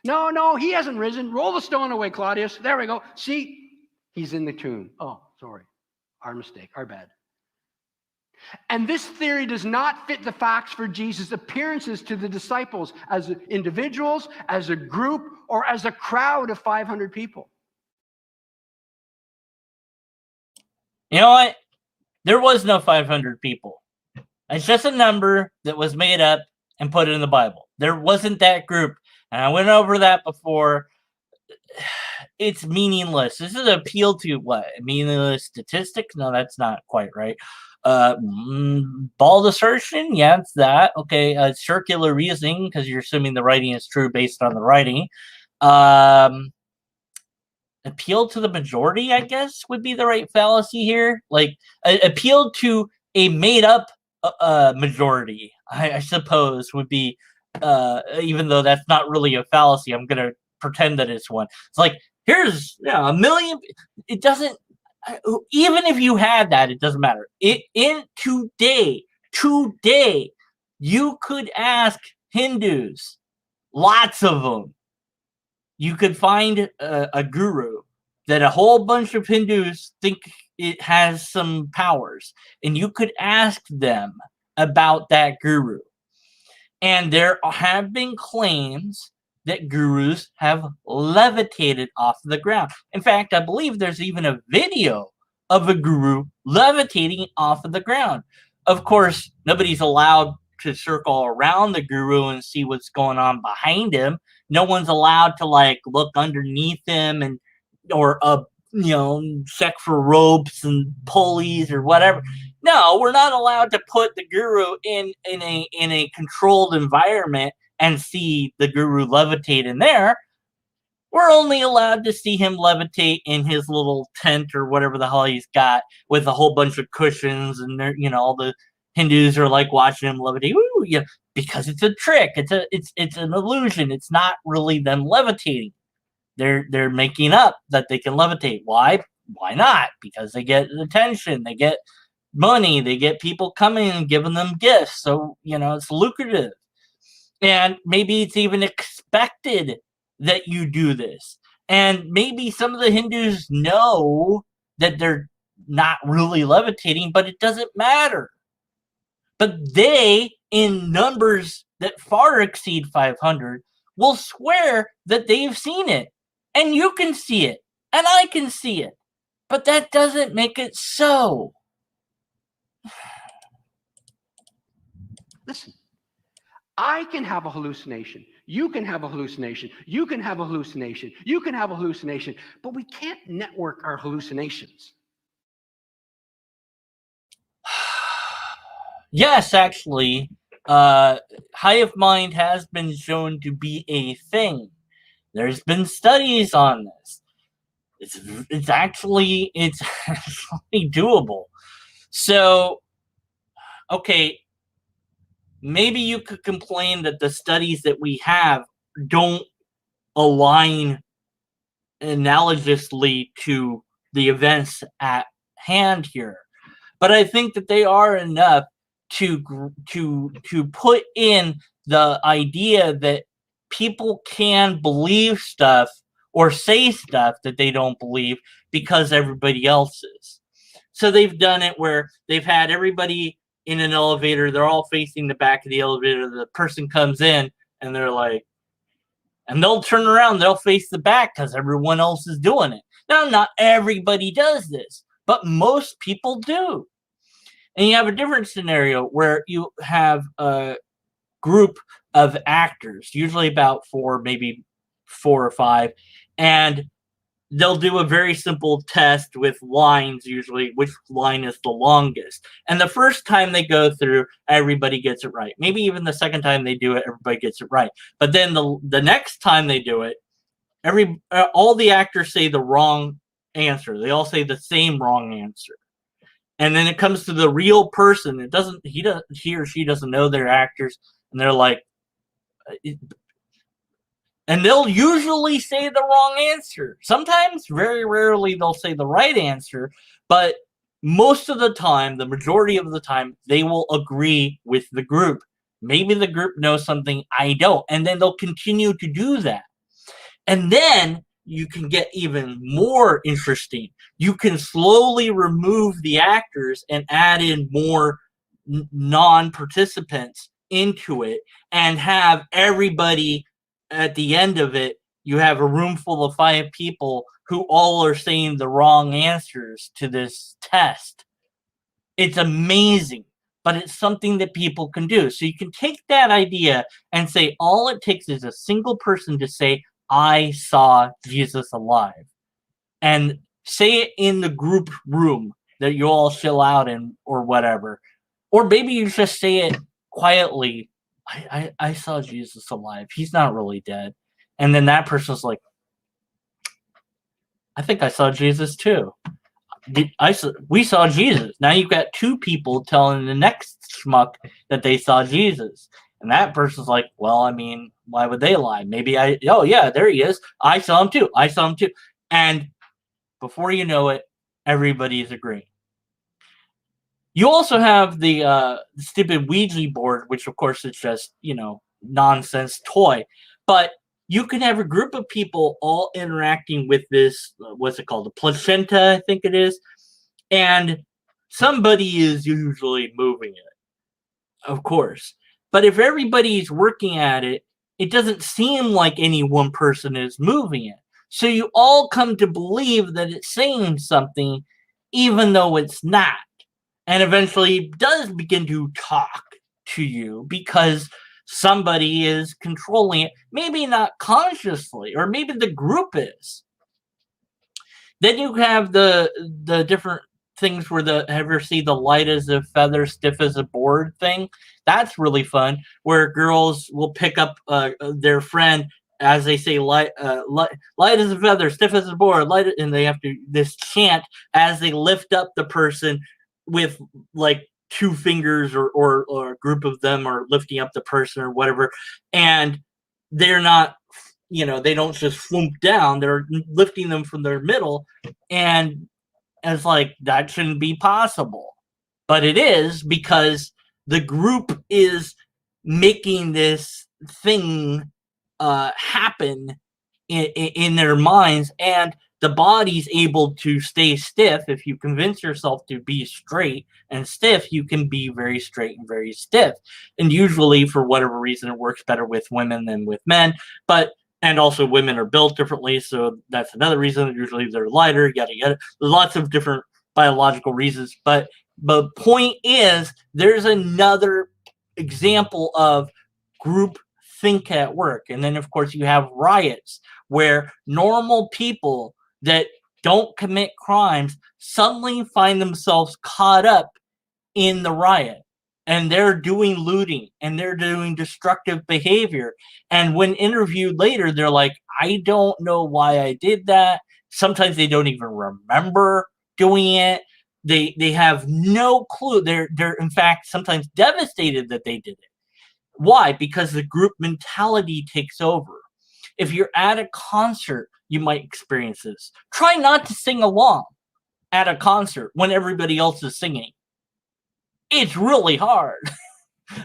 No, he hasn't risen. Roll the stone away, Claudius. There we go. See, he's in the tomb. Oh, sorry. Our mistake. Our bad. And this theory does not fit the facts for Jesus' appearances to the disciples as individuals, as a group, or as a crowd of 500 people. You know what? There was no 500 people. It's just a number that was made up and put in the Bible. There wasn't that group. And I went over that before. It's meaningless. This is an appeal to what? Meaningless statistics? No, that's not quite right. Bald assertion? Yeah, it's that. Okay, circular reasoning, because you're assuming the writing is true based on the writing. Appeal to the majority, I guess, would be the right fallacy here. Like, appeal to a made-up majority, I suppose, would be, even though that's not really a fallacy, I'm going to pretend that it's one. It's like, here's a million. It doesn't, even if you had that, it doesn't matter. Today, you could ask Hindus, lots of them. You could find a guru that a whole bunch of Hindus think it has some powers, and you could ask them about that guru. And there have been claims that gurus have levitated off the ground. In fact, I believe there's even a video of a guru levitating off of the ground. Of course, nobody's allowed to circle around the guru and see what's going on behind him. No one's allowed to like look underneath him and or check for ropes and pulleys or whatever. No, we're not allowed to put the guru in a controlled environment and see the guru levitate in there. We're only allowed to see him levitate in his little tent or whatever the hell he's got with a whole bunch of cushions, and all the Hindus are like watching him levitate. Woo, because it's a trick. It's an illusion. It's not really them levitating. They're making up that they can levitate. Why? Why not? Because they get attention. They get money. They get people coming and giving them gifts. So, it's lucrative. And maybe it's even expected that you do this. And maybe some of the Hindus know that they're not really levitating, but it doesn't matter. But they, in numbers that far exceed 500, will swear that they've seen it. And you can see it. And I can see it. But that doesn't make it so. Listen, I can have a hallucination. You can have a hallucination. You can have a hallucination. You can have a hallucination. But we can't network our hallucinations. Yes, actually, hive mind has been shown to be a thing. There's been studies on this. It's actually doable. So, okay, maybe you could complain that the studies that we have don't align analogously to the events at hand here. But I think that they are enough to put in the idea that people can believe stuff or say stuff that they don't believe because everybody else is. So they've done it where they've had everybody in an elevator, they're all facing the back of the elevator, the person comes in and they're like, and they'll turn around, they'll face the back because everyone else is doing it. Now, not everybody does this, but most people do. And you have a different scenario where you have a group of actors, usually about 4, maybe 4 or 5, and they'll do a very simple test with lines, usually which line is the longest. And the first time they go through, everybody gets it right. Maybe even the second time they do it, everybody gets it right. But then the next time they do it, all the actors say the wrong answer. They all say the same wrong answer. And then it comes to the real person. He or she doesn't know they're actors, and they're like, and they'll usually say the wrong answer. Sometimes, very rarely, they'll say the right answer, but most of the time, the majority of the time, they will agree with the group. Maybe the group knows something I don't, and then they'll continue to do that. And then you can get even more interesting. You can slowly remove the actors and add in more non-participants into it and have everybody at the end of it. You have a room full of 5 people who all are saying the wrong answers to this test. It's amazing, but it's something that people can do. So you can take that idea and say all it takes is a single person to say, I saw Jesus alive. And say it in the group room that you all chill out in or whatever. Or maybe you just say it quietly. I saw Jesus alive. He's not really dead. And then that person's like, I think I saw Jesus too. We saw Jesus. Now you've got 2 people telling the next schmuck that they saw Jesus. And that person's like, well, I mean, why would they lie? Maybe oh yeah, there he is. I saw him too. I saw him too. And before you know it, everybody's agreeing. You also have the stupid Ouija board, which of course is just, nonsense toy. But you can have a group of people all interacting with this, what's it called? The placenta, I think it is. And somebody is usually moving it, of course. But if everybody's working at it, it doesn't seem like any one person is moving it. So you all come to believe that it's saying something, even though it's not. And eventually it does begin to talk to you because somebody is controlling it. Maybe not consciously, or maybe the group is. Then you have the different things where have you ever seen the light as a feather, stiff as a board thing? That's really fun, where girls will pick up their friend as they say light as a feather, stiff as a board, and they have to this chant as they lift up the person with like 2 fingers or a group of them are lifting up the person or whatever, and they're not, they don't just flunk down, they're lifting them from their middle, and it's like, that shouldn't be possible. But it is, because the group is making this thing happen in their minds, and the body's able to stay stiff. If you convince yourself to be straight and stiff, you can be very straight and very stiff. And usually, for whatever reason, it works better with women than with men. And also women are built differently, so that's another reason. Usually they're lighter, yada yada. There's lots of different biological reasons. But the point is, there's another example of group think at work. And then, of course, you have riots, where normal people that don't commit crimes suddenly find themselves caught up in the riot. And they're doing looting, and they're doing destructive behavior. And when interviewed later, they're like, I don't know why I did that. Sometimes they don't even remember doing it. They have no clue. They're in fact sometimes devastated that they did it. Why? Because the group mentality takes over. If you're at a concert, you might experience this. Try not to sing along at a concert when everybody else is singing. It's really hard.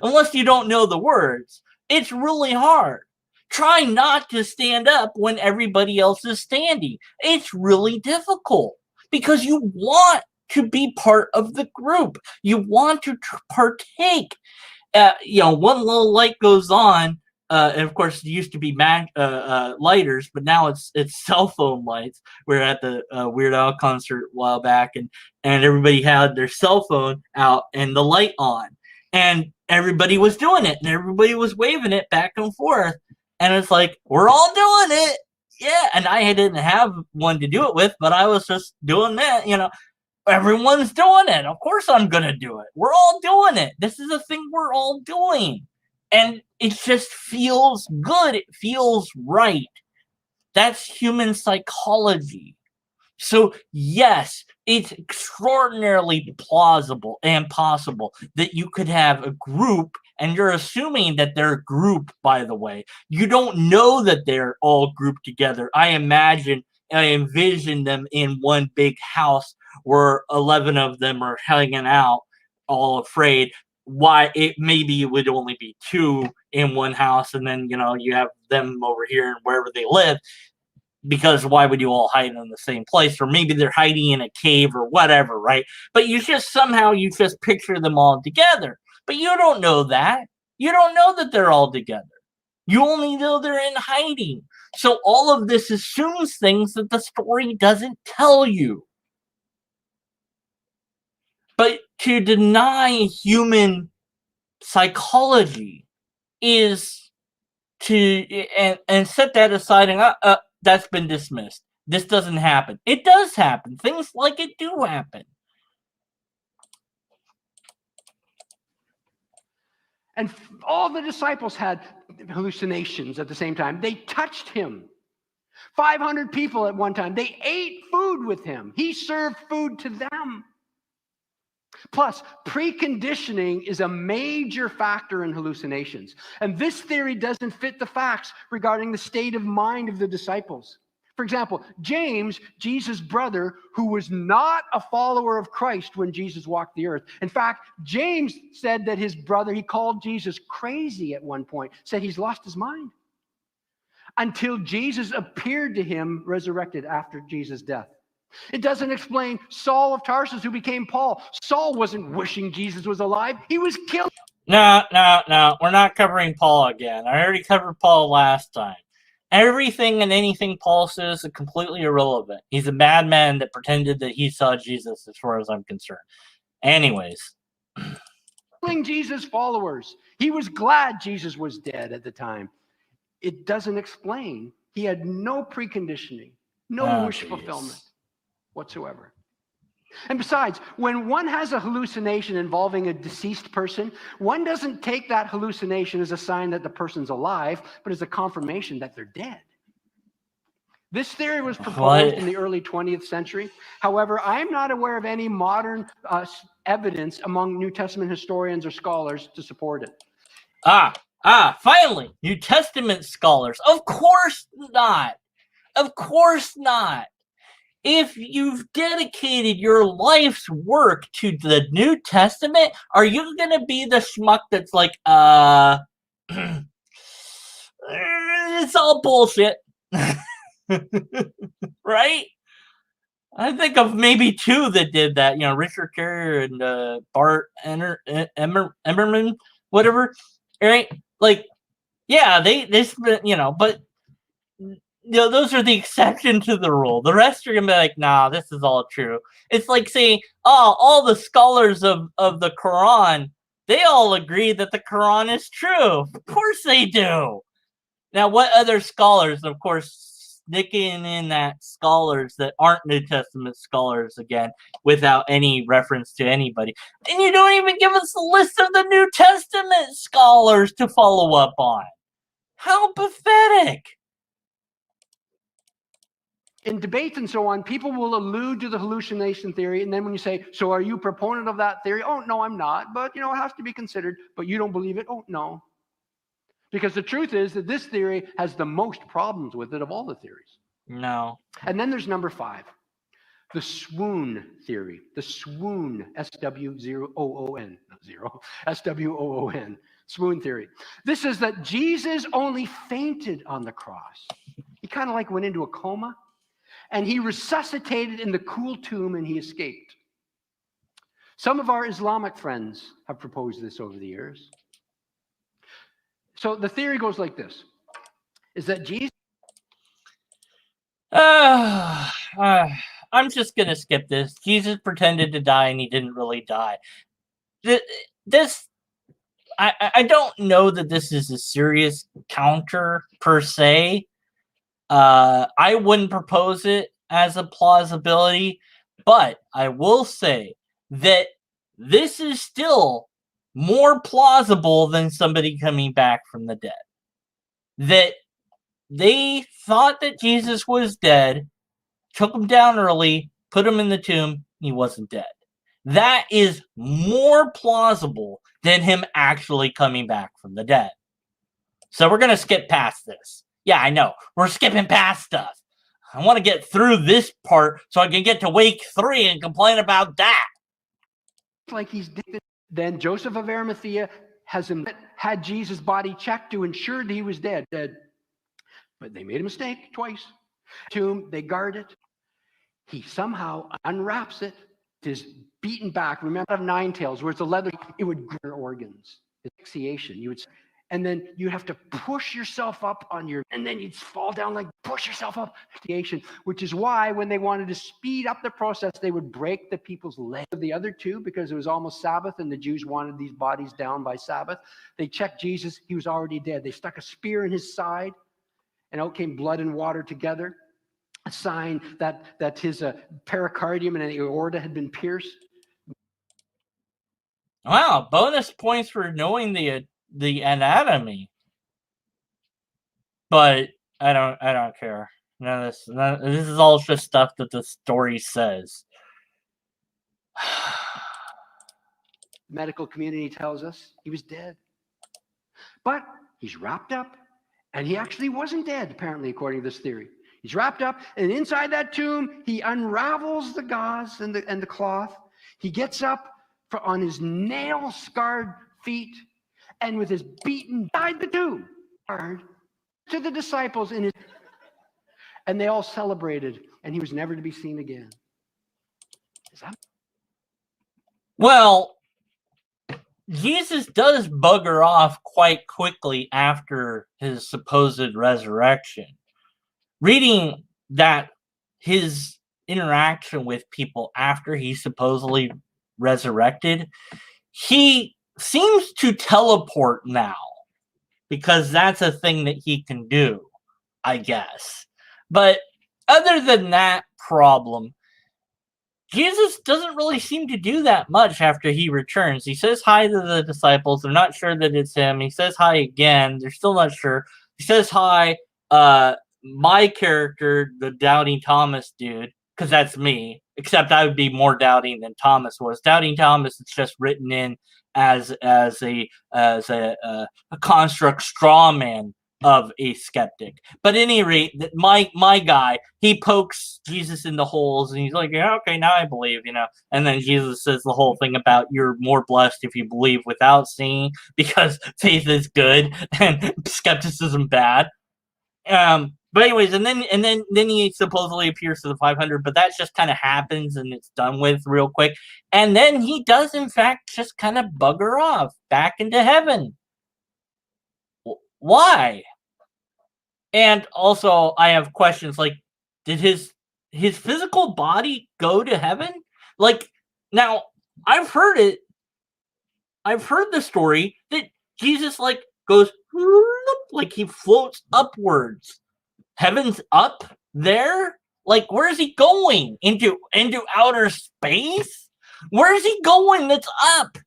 Unless you don't know the words, it's really hard. Try not to stand up when everybody else is standing. It's really difficult because you want to be part of the group. You want to partake. One little light goes on, and of course, it used to be lighters, but now it's cell phone lights. We're at the Weird Al concert a while back, and everybody had their cell phone out and the light on, and everybody was doing it, and everybody was waving it back and forth, and it's like, we're all doing it. Yeah, and I didn't have one to do it with, but I was just doing that, everyone's doing it. Of course I'm going to do it. We're all doing it. This is a thing we're all doing. And it just feels good. It feels right. That's human psychology. So, yes, it's extraordinarily plausible and possible that you could have a group, and you're assuming that they're a group, by the way. You don't know that they're all grouped together. I envision them in one big house where 11 of them are hanging out, all afraid. Maybe it would only be 2 in one house, and then, you have them over here and wherever they live. Because why would you all hide in the same place? Or maybe they're hiding in a cave or whatever, right? But you just picture them all together. But you don't know that. You don't know that they're all together. You only know they're in hiding. So all of this assumes things that the story doesn't tell you. But to deny human psychology is and set that aside and that's been dismissed. This doesn't happen. It does happen. Things like it do happen. And all the disciples had hallucinations at the same time. They touched him. 500 people at one time. They ate food with him. He served food to them. Plus, preconditioning is a major factor in hallucinations. And this theory doesn't fit the facts regarding the state of mind of the disciples. For example, James, Jesus' brother, who was not a follower of Christ when Jesus walked the earth. In fact, James said that his brother, he called Jesus crazy at one point, said he's lost his mind. Until Jesus appeared to him resurrected after Jesus' death. It doesn't explain Saul of Tarsus, who became Paul. Saul wasn't wishing Jesus was alive. He was killed. No. We're not covering Paul again. I already covered Paul last time. Everything and anything Paul says is completely irrelevant. He's a madman that pretended that he saw Jesus, as far as I'm concerned. Anyways. Killing Jesus' followers. He was glad Jesus was dead at the time. It doesn't explain. He had no preconditioning, no wish fulfillment whatsoever. And besides, when one has a hallucination involving a deceased person, one doesn't take that hallucination as a sign that the person's alive, but as a confirmation that they're dead. This theory was proposed in the early 20th century. However, I'm not aware of any modern evidence among New Testament historians or scholars to support it. Finally, New Testament scholars. Of course not. Of course not. If you've dedicated your life's work to the New Testament, are you going to be the schmuck that's like, it's all bullshit? Right? I think of maybe 2 that did that, Richard Carrier and Bart Emmerman, whatever, right? Like, yeah, they spent, but those are the exception to the rule. The rest are gonna be like, nah, this is all true. It's like saying, all the scholars of the Quran, they all agree that the Quran is true. Of course they do. Now, what other scholars, of course, sticking in that scholars that aren't New Testament scholars again, without any reference to anybody. And you don't even give us a list of the New Testament scholars to follow up on. How pathetic. In debates and so on, people will allude to the hallucination theory, and then when you say, so are you a proponent of that theory? Oh, no, I'm not, but it has to be considered. But you don't believe it? Oh, no. Because the truth is that this theory has the most problems with it of all the theories. No. And then there's number 5, the swoon theory. The swoon, S-W-O-O-N, not zero, S-W-O-O-N, swoon theory. This is that Jesus only fainted on the cross. He kind of like went into a coma. And he resuscitated in the cool tomb and he escaped. Some of our Islamic friends have proposed this over the years. So the theory goes like this, is that Jesus... I'm just going to skip this. Jesus pretended to die and he didn't really die. I don't know that this is a serious counter per se, I wouldn't propose it as a plausibility, but I will say that this is still more plausible than somebody coming back from the dead. That they thought that Jesus was dead, took him down early, put him in the tomb, he wasn't dead. That is more plausible than him actually coming back from the dead. So we're going to skip past this. Yeah, I know. We're skipping past stuff. I want to get through this part so I can get to week 3 and complain about that. Like he's dead. Then Joseph of Arimathea had Jesus' body checked to ensure that he was dead. But they made a mistake twice. Tomb, they guard it. He somehow unwraps it. It is beaten back. Remember, of Nine Tails, where it's a leather, it would grow organs. Asphyxiation. You would, and then you have to push yourself up on your, and then you'd fall down like push yourself up. Asphyxiation, which is why when they wanted to speed up the process, they would break the people's legs. The other two, because it was almost Sabbath, and the Jews wanted these bodies down by Sabbath. They checked Jesus; he was already dead. They stuck a spear in his side, and out came blood and water together. A sign that his pericardium and aorta had been pierced. Wow, bonus points for knowing the anatomy. But I don't care. This is all just stuff that the story says. Medical community tells us he was dead. But he's wrapped up, and he actually wasn't dead, apparently, according to this theory. He's wrapped up, and inside that tomb, he unravels the gauze and the cloth. He gets up on his nail-scarred feet, and with his beaten inside the tomb, to the disciples, and they all celebrated, and he was never to be seen again. Well, Jesus does bugger off quite quickly after his supposed resurrection. Reading that his interaction with people after he supposedly resurrected, he seems to teleport now because that's a thing that he can do, I guess. But other than that problem, Jesus doesn't really seem to do that much after he returns. He says hi to the disciples. They're not sure that it's him. He says hi again. They're still not sure. He says hi. My character, the Doubting Thomas dude, because that's me, except I would be more doubting than Thomas was. Doubting Thomas is just written in as a construct straw man of a skeptic. But at any rate, that my guy, he pokes Jesus in the holes, and he's like, yeah, okay, now I believe, And then Jesus says the whole thing about you're more blessed if you believe without seeing, because faith is good and skepticism bad. But anyways, and then he supposedly appears to the 500, but that just kind of happens and it's done with real quick. And then he does, in fact, just kind of bugger off back into heaven. Why? And also, I have questions like, did his physical body go to heaven? Like, now, I've heard the story that Jesus, like, goes, like he floats upwards. Heaven's up there? Like, where is he going? Into outer space? Where is he going that's up?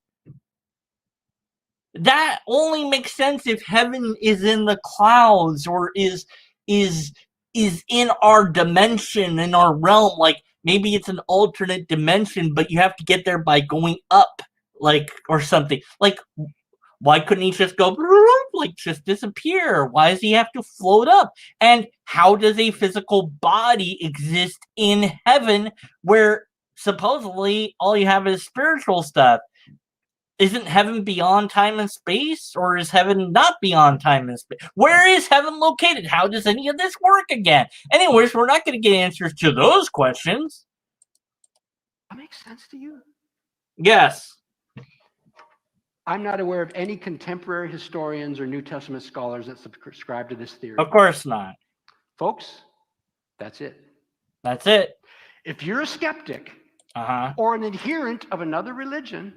That only makes sense if heaven is in the clouds or is in our dimension, in our realm. Like, maybe it's an alternate dimension, but you have to get there by going up, like, or something. Like, why couldn't he just go, like, just disappear? Why does he have to float up? And how does a physical body exist in heaven where supposedly all you have is spiritual stuff? Isn't heaven beyond time and space? Or is heaven not beyond time and space? Where is heaven located? How does any of this work again? Anyways, we're not going to get answers to those questions. That makes sense to you? Yes. I'm not aware of any contemporary historians or New Testament scholars that subscribe to this theory. Of course not. Folks, that's it. That's it. If you're a skeptic or an adherent of another religion,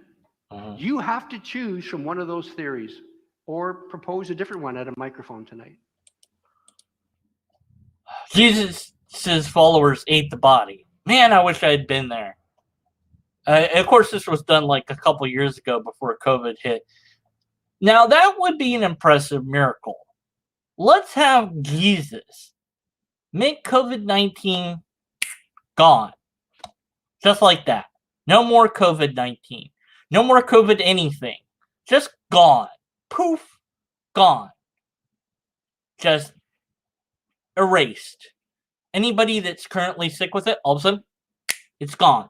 you have to choose from one of those theories or propose a different one at a microphone tonight. Jesus' followers ate the body. Man, I wish I had been there. And of course, this was done like a couple years ago before COVID hit. Now, that would be an impressive miracle. Let's have Jesus make COVID-19 gone. Just like that. No more COVID-19. No more COVID anything. Just gone. Poof. Gone. Just erased. Anybody that's currently sick with it, all of a sudden, it's gone.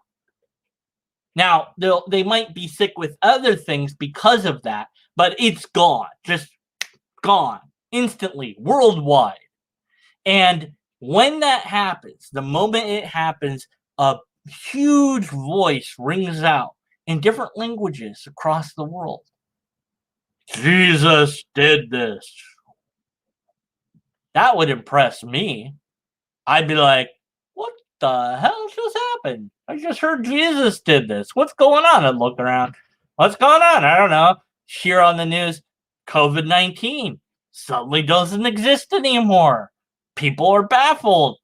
Now, they might be sick with other things because of that, but it's gone. Just gone. Instantly. Worldwide. And when that happens, the moment it happens, a huge voice rings out in different languages across the world. Jesus did this. That would impress me. I'd be like, what the hell just happened? I just heard Jesus did this. What's going on? I'd look around. What's going on? I don't know. Hear on the news, COVID-19 suddenly doesn't exist anymore. People are baffled.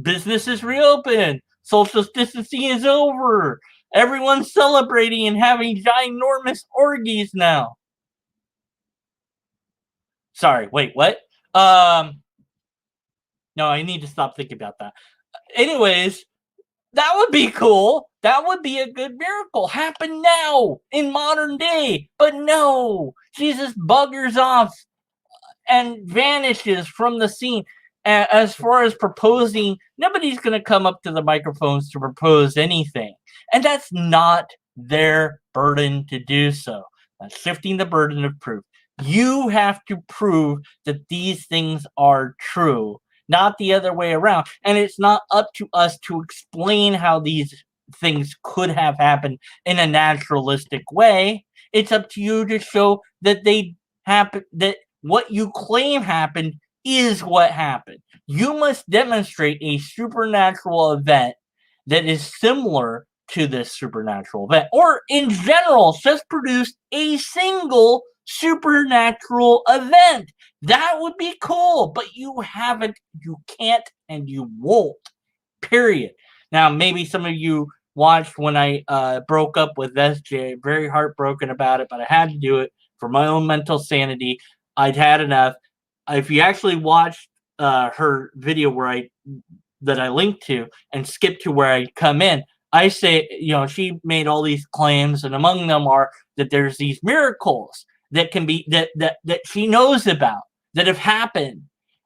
Businesses reopened. Social distancing is over. Everyone's celebrating and having ginormous orgies now. Sorry, wait, what? No, I need to stop thinking about that. Anyways, that would be cool. That would be a good miracle. Happen now in modern day. But no, Jesus buggers off and vanishes from the scene. As far as proposing, nobody's going to come up to the microphones to propose anything. And that's not their burden to do so. That's shifting the burden of proof. You have to prove that these things are true, not the other way around. And it's not up to us to explain how these things could have happened in a naturalistic way. It's up to you to show that they happen, that what you claim happened is what happened. You must demonstrate a supernatural event that is similar to this supernatural event, or in general, just produce a single supernatural event. That would be cool, but you haven't, you can't, and you won't. Period. Now, maybe some of you watched when I broke up with SJ, very heartbroken about it, but I had to do it for my own mental sanity. I'd had enough. If you actually watched her video that I linked to and skip to where I come in, I say, she made all these claims, and among them are that there's these miracles that can be that she knows about that have happened.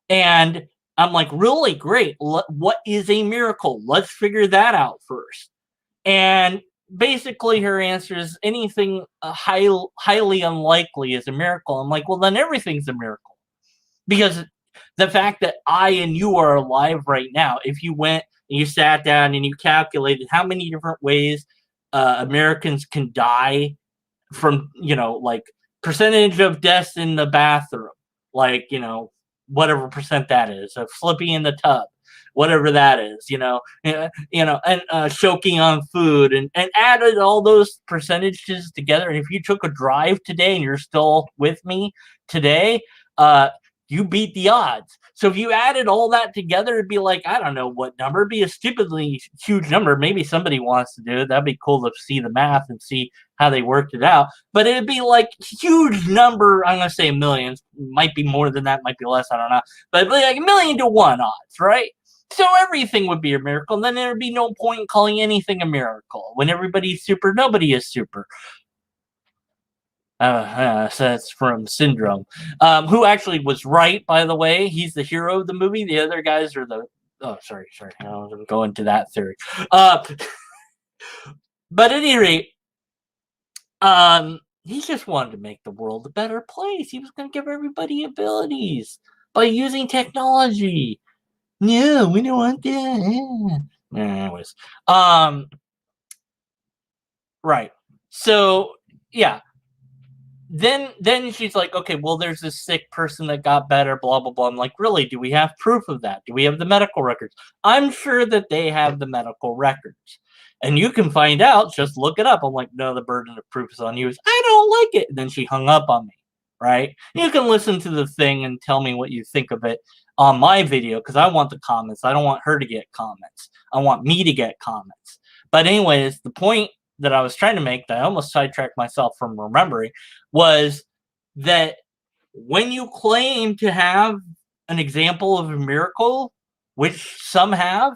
And I'm like, really great. What is a miracle? Let's figure that out first. And basically her answer is anything highly unlikely is a miracle. I'm like, well, then everything's a miracle. Because the fact that I and you are alive right now, if you went and you sat down and you calculated how many different ways Americans can die from, like percentage of deaths in the bathroom, like, whatever percent that is, of slipping in the tub, whatever that is, and choking on food, and added all those percentages together. And if you took a drive today and you're still with me today, you beat the odds. So if you added all that together, it'd be like, I don't know what number. It'd be a stupidly huge number. Maybe somebody wants to do it. That'd be cool to see the math and see how they worked it out. But it'd be like huge number. I'm going to say millions. Might be more than that. Might be less. I don't know. But it'd be like 1,000,000 to 1 odds, right? So everything would be a miracle. And then there'd be no point in calling anything a miracle. When everybody's super, nobody is super. So that's from Syndrome, who actually was right, by the way. He's the hero of the movie. The other guys are the... Oh, sorry. I don't go into that theory. But at any rate, he just wanted to make the world a better place. He was going to give everybody abilities by using technology. No, we don't want that. Anyways. Right. So, yeah. Then she's like, okay, well, there's this sick person that got better, blah, blah, blah. I'm like, really? Do we have proof of that? Do we have the medical records? I'm sure that they have the medical records. And you can find out, just look it up. I'm like, no, the burden of proof is on you. I don't like it. And then she hung up on me, right? You can listen to the thing and tell me what you think of it on my video because I want the comments. I don't want her to get comments. I want me to get comments. But anyways, the point that I was trying to make, that I almost sidetracked myself from remembering, was that when you claim to have an example of a miracle, which some have,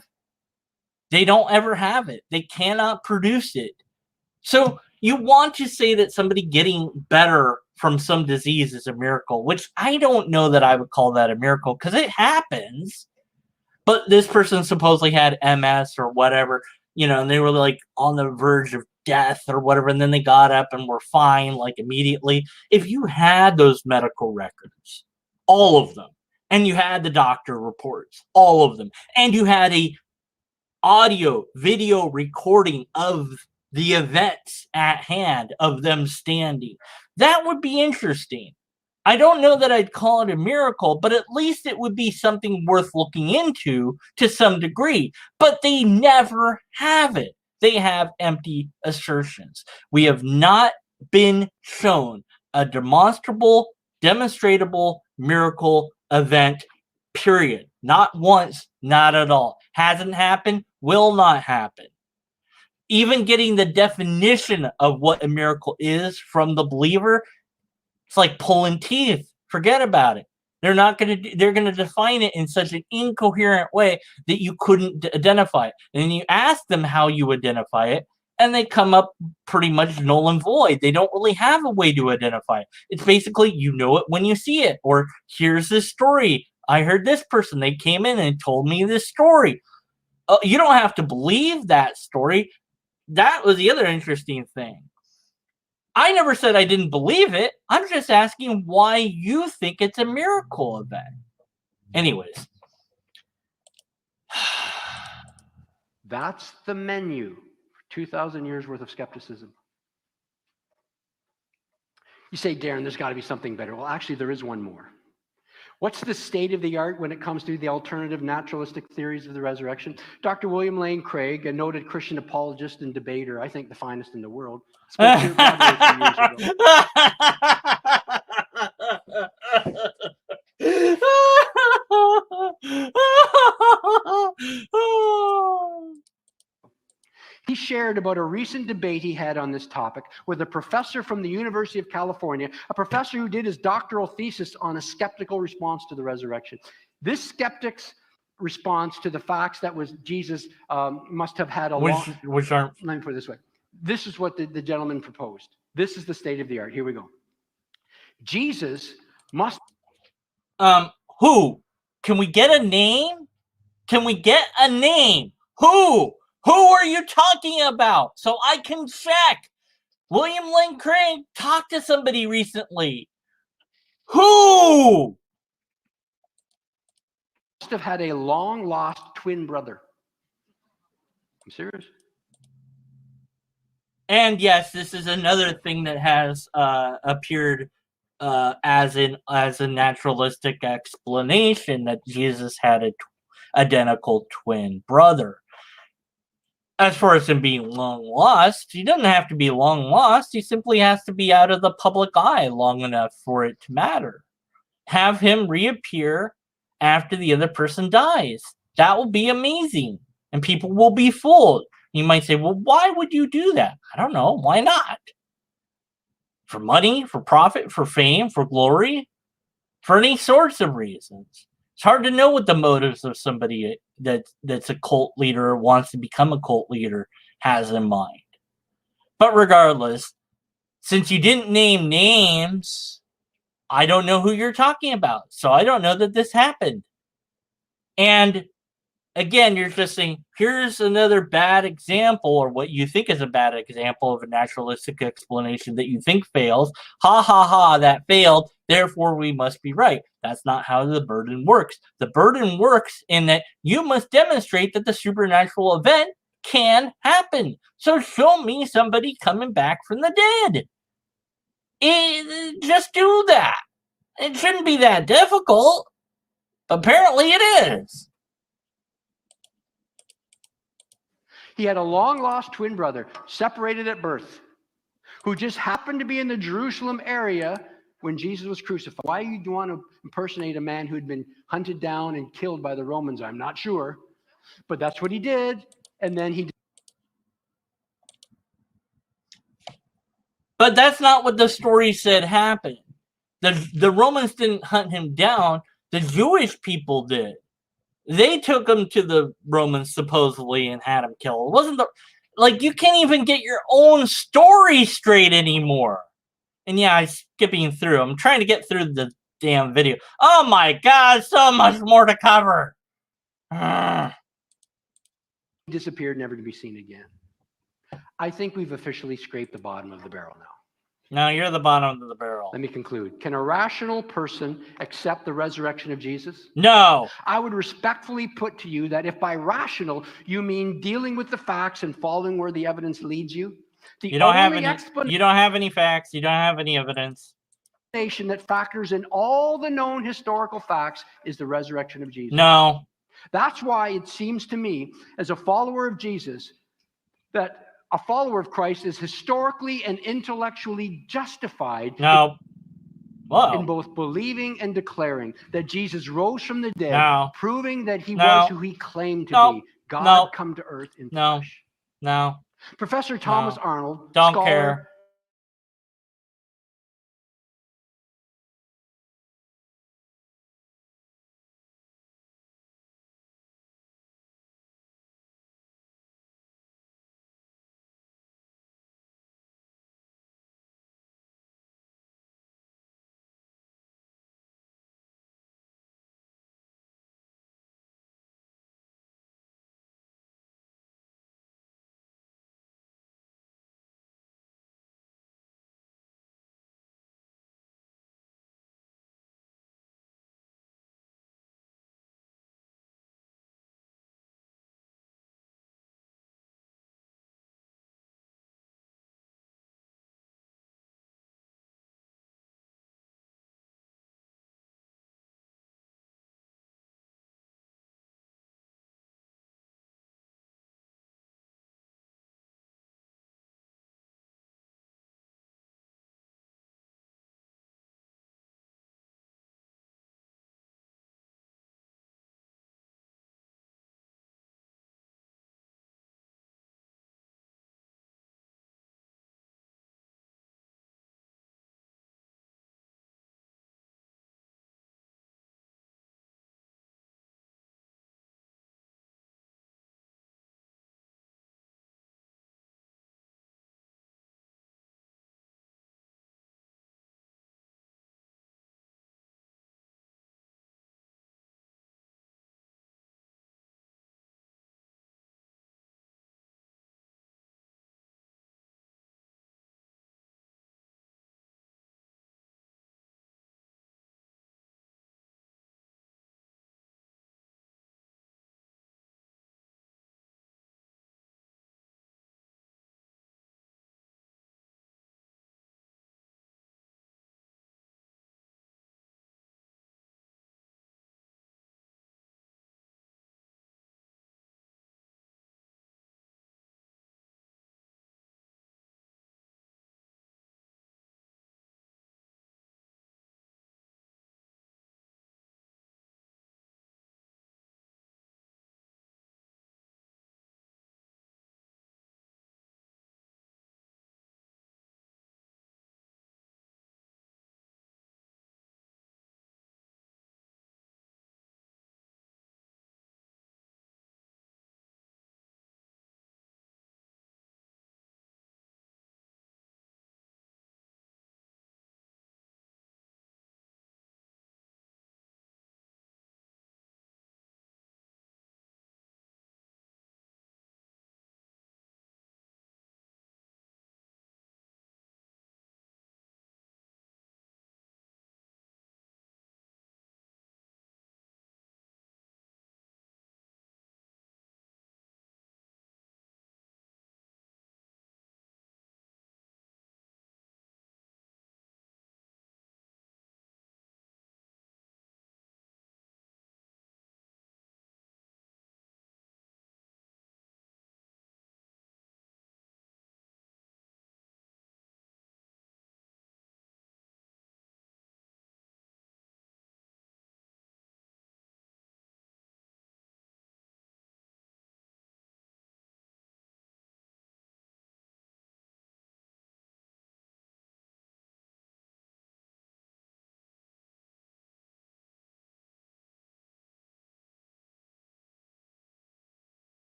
they don't ever have it. They cannot produce it. So you want to say that somebody getting better from some disease is a miracle, which I don't know that I would call that a miracle because it happens. But this person supposedly had MS or whatever, and they were like on the verge of death or whatever, and then they got up and were fine like immediately. If you had those medical records, all of them, and you had the doctor reports, all of them, and you had a audio, video recording of the events at hand of them standing, that would be interesting. I don't know that I'd call it a miracle, but at least it would be something worth looking into to some degree. But they never have it. They have empty assertions. We have not been shown a demonstrable, demonstratable miracle event, period. Not once, not at all. Hasn't happened, will not happen. Even getting the definition of what a miracle is from the believer, it's like pulling teeth. Forget about it. They're going to define it in such an incoherent way that you couldn't identify it. And you ask them how you identify it, and they come up pretty much null and void. They don't really have a way to identify it. It's basically, you know it when you see it. Or here's this story. I heard this person. They came in and told me this story. You don't have to believe that story. That was the other interesting thing. I never said I didn't believe it. I'm just asking why you think it's a miracle event. Anyways. That's the menu for 2,000 years worth of skepticism. You say, Darren, there's got to be something better. Well, actually, there is one more. What's the state of the art when it comes to the alternative naturalistic theories of the resurrection? Dr. William Lane Craig, a noted Christian apologist and debater, I think the finest in the world, spoke to your brother a few years ago. He shared about a recent debate he had on this topic with a professor from the University of California, a professor who did his doctoral thesis on a skeptical response to the resurrection. This skeptic's response to the facts that was Jesus must have had a which aren't. Let me put it this way. This is what the gentleman proposed. This is the state of the art. Here we go. Jesus must. Who? Can we get a name? Can we get a name? Who? Who are you talking about? So I can check. William Lane Craig talked to somebody recently. Who? Must have had a long-lost twin brother. I'm serious. And yes, this is another thing that has appeared as a naturalistic explanation, that Jesus had an identical twin brother. As far as him being long lost, he doesn't have to be long lost. He simply has to be out of the public eye long enough for it to matter. Have him reappear after the other person dies. That will be amazing. And people will be fooled. You might say, well, why would you do that? I don't know. Why not? For money, for profit, for fame, for glory, for any sorts of reasons. It's hard to know what the motives of somebody that's a cult leader or wants to become a cult leader has in mind. But regardless, since you didn't name names, I don't know who you're talking about. So I don't know that this happened. And again, you're just saying, here's another bad example, or what you think is a bad example of a naturalistic explanation that you think fails. Ha ha ha, that failed. Therefore, we must be right. That's not how the burden works. The burden works in that you must demonstrate that the supernatural event can happen. So show me somebody coming back from the dead. Just do that. It shouldn't be that difficult. Apparently it is. He had a long-lost twin brother, separated at birth, who just happened to be in the Jerusalem area when Jesus was crucified. Why do you want to impersonate a man who had been hunted down and killed by the Romans? I'm not sure, but that's what he did. And then he. But that's not what the story said happened. The Romans didn't hunt him down. The Jewish people did. They took him to the Romans supposedly and had him killed. It wasn't the like you can't even get your own story straight anymore. And yeah, I'm skipping through. I'm trying to get through the damn video. Oh my God, so much more to cover. Disappeared, never to be seen again. I think we've officially scraped the bottom of the barrel now. No, you're the bottom of the barrel. Let me conclude. Can a rational person accept the resurrection of Jesus? No. I would respectfully put to you that if by rational you mean dealing with the facts and following where the evidence leads you, You don't have any facts. You don't have any evidence. Explanation that factors in all the known historical facts is the resurrection of Jesus. No. That's why it seems to me, as a follower of Jesus, that a follower of Christ is historically and intellectually justified No. Whoa. in both believing and declaring that Jesus rose from the dead, No. proving that he No. was who he claimed to No. be, God No. come to earth in No. flesh. No. Professor Thomas Arnold, Don't scholar, care.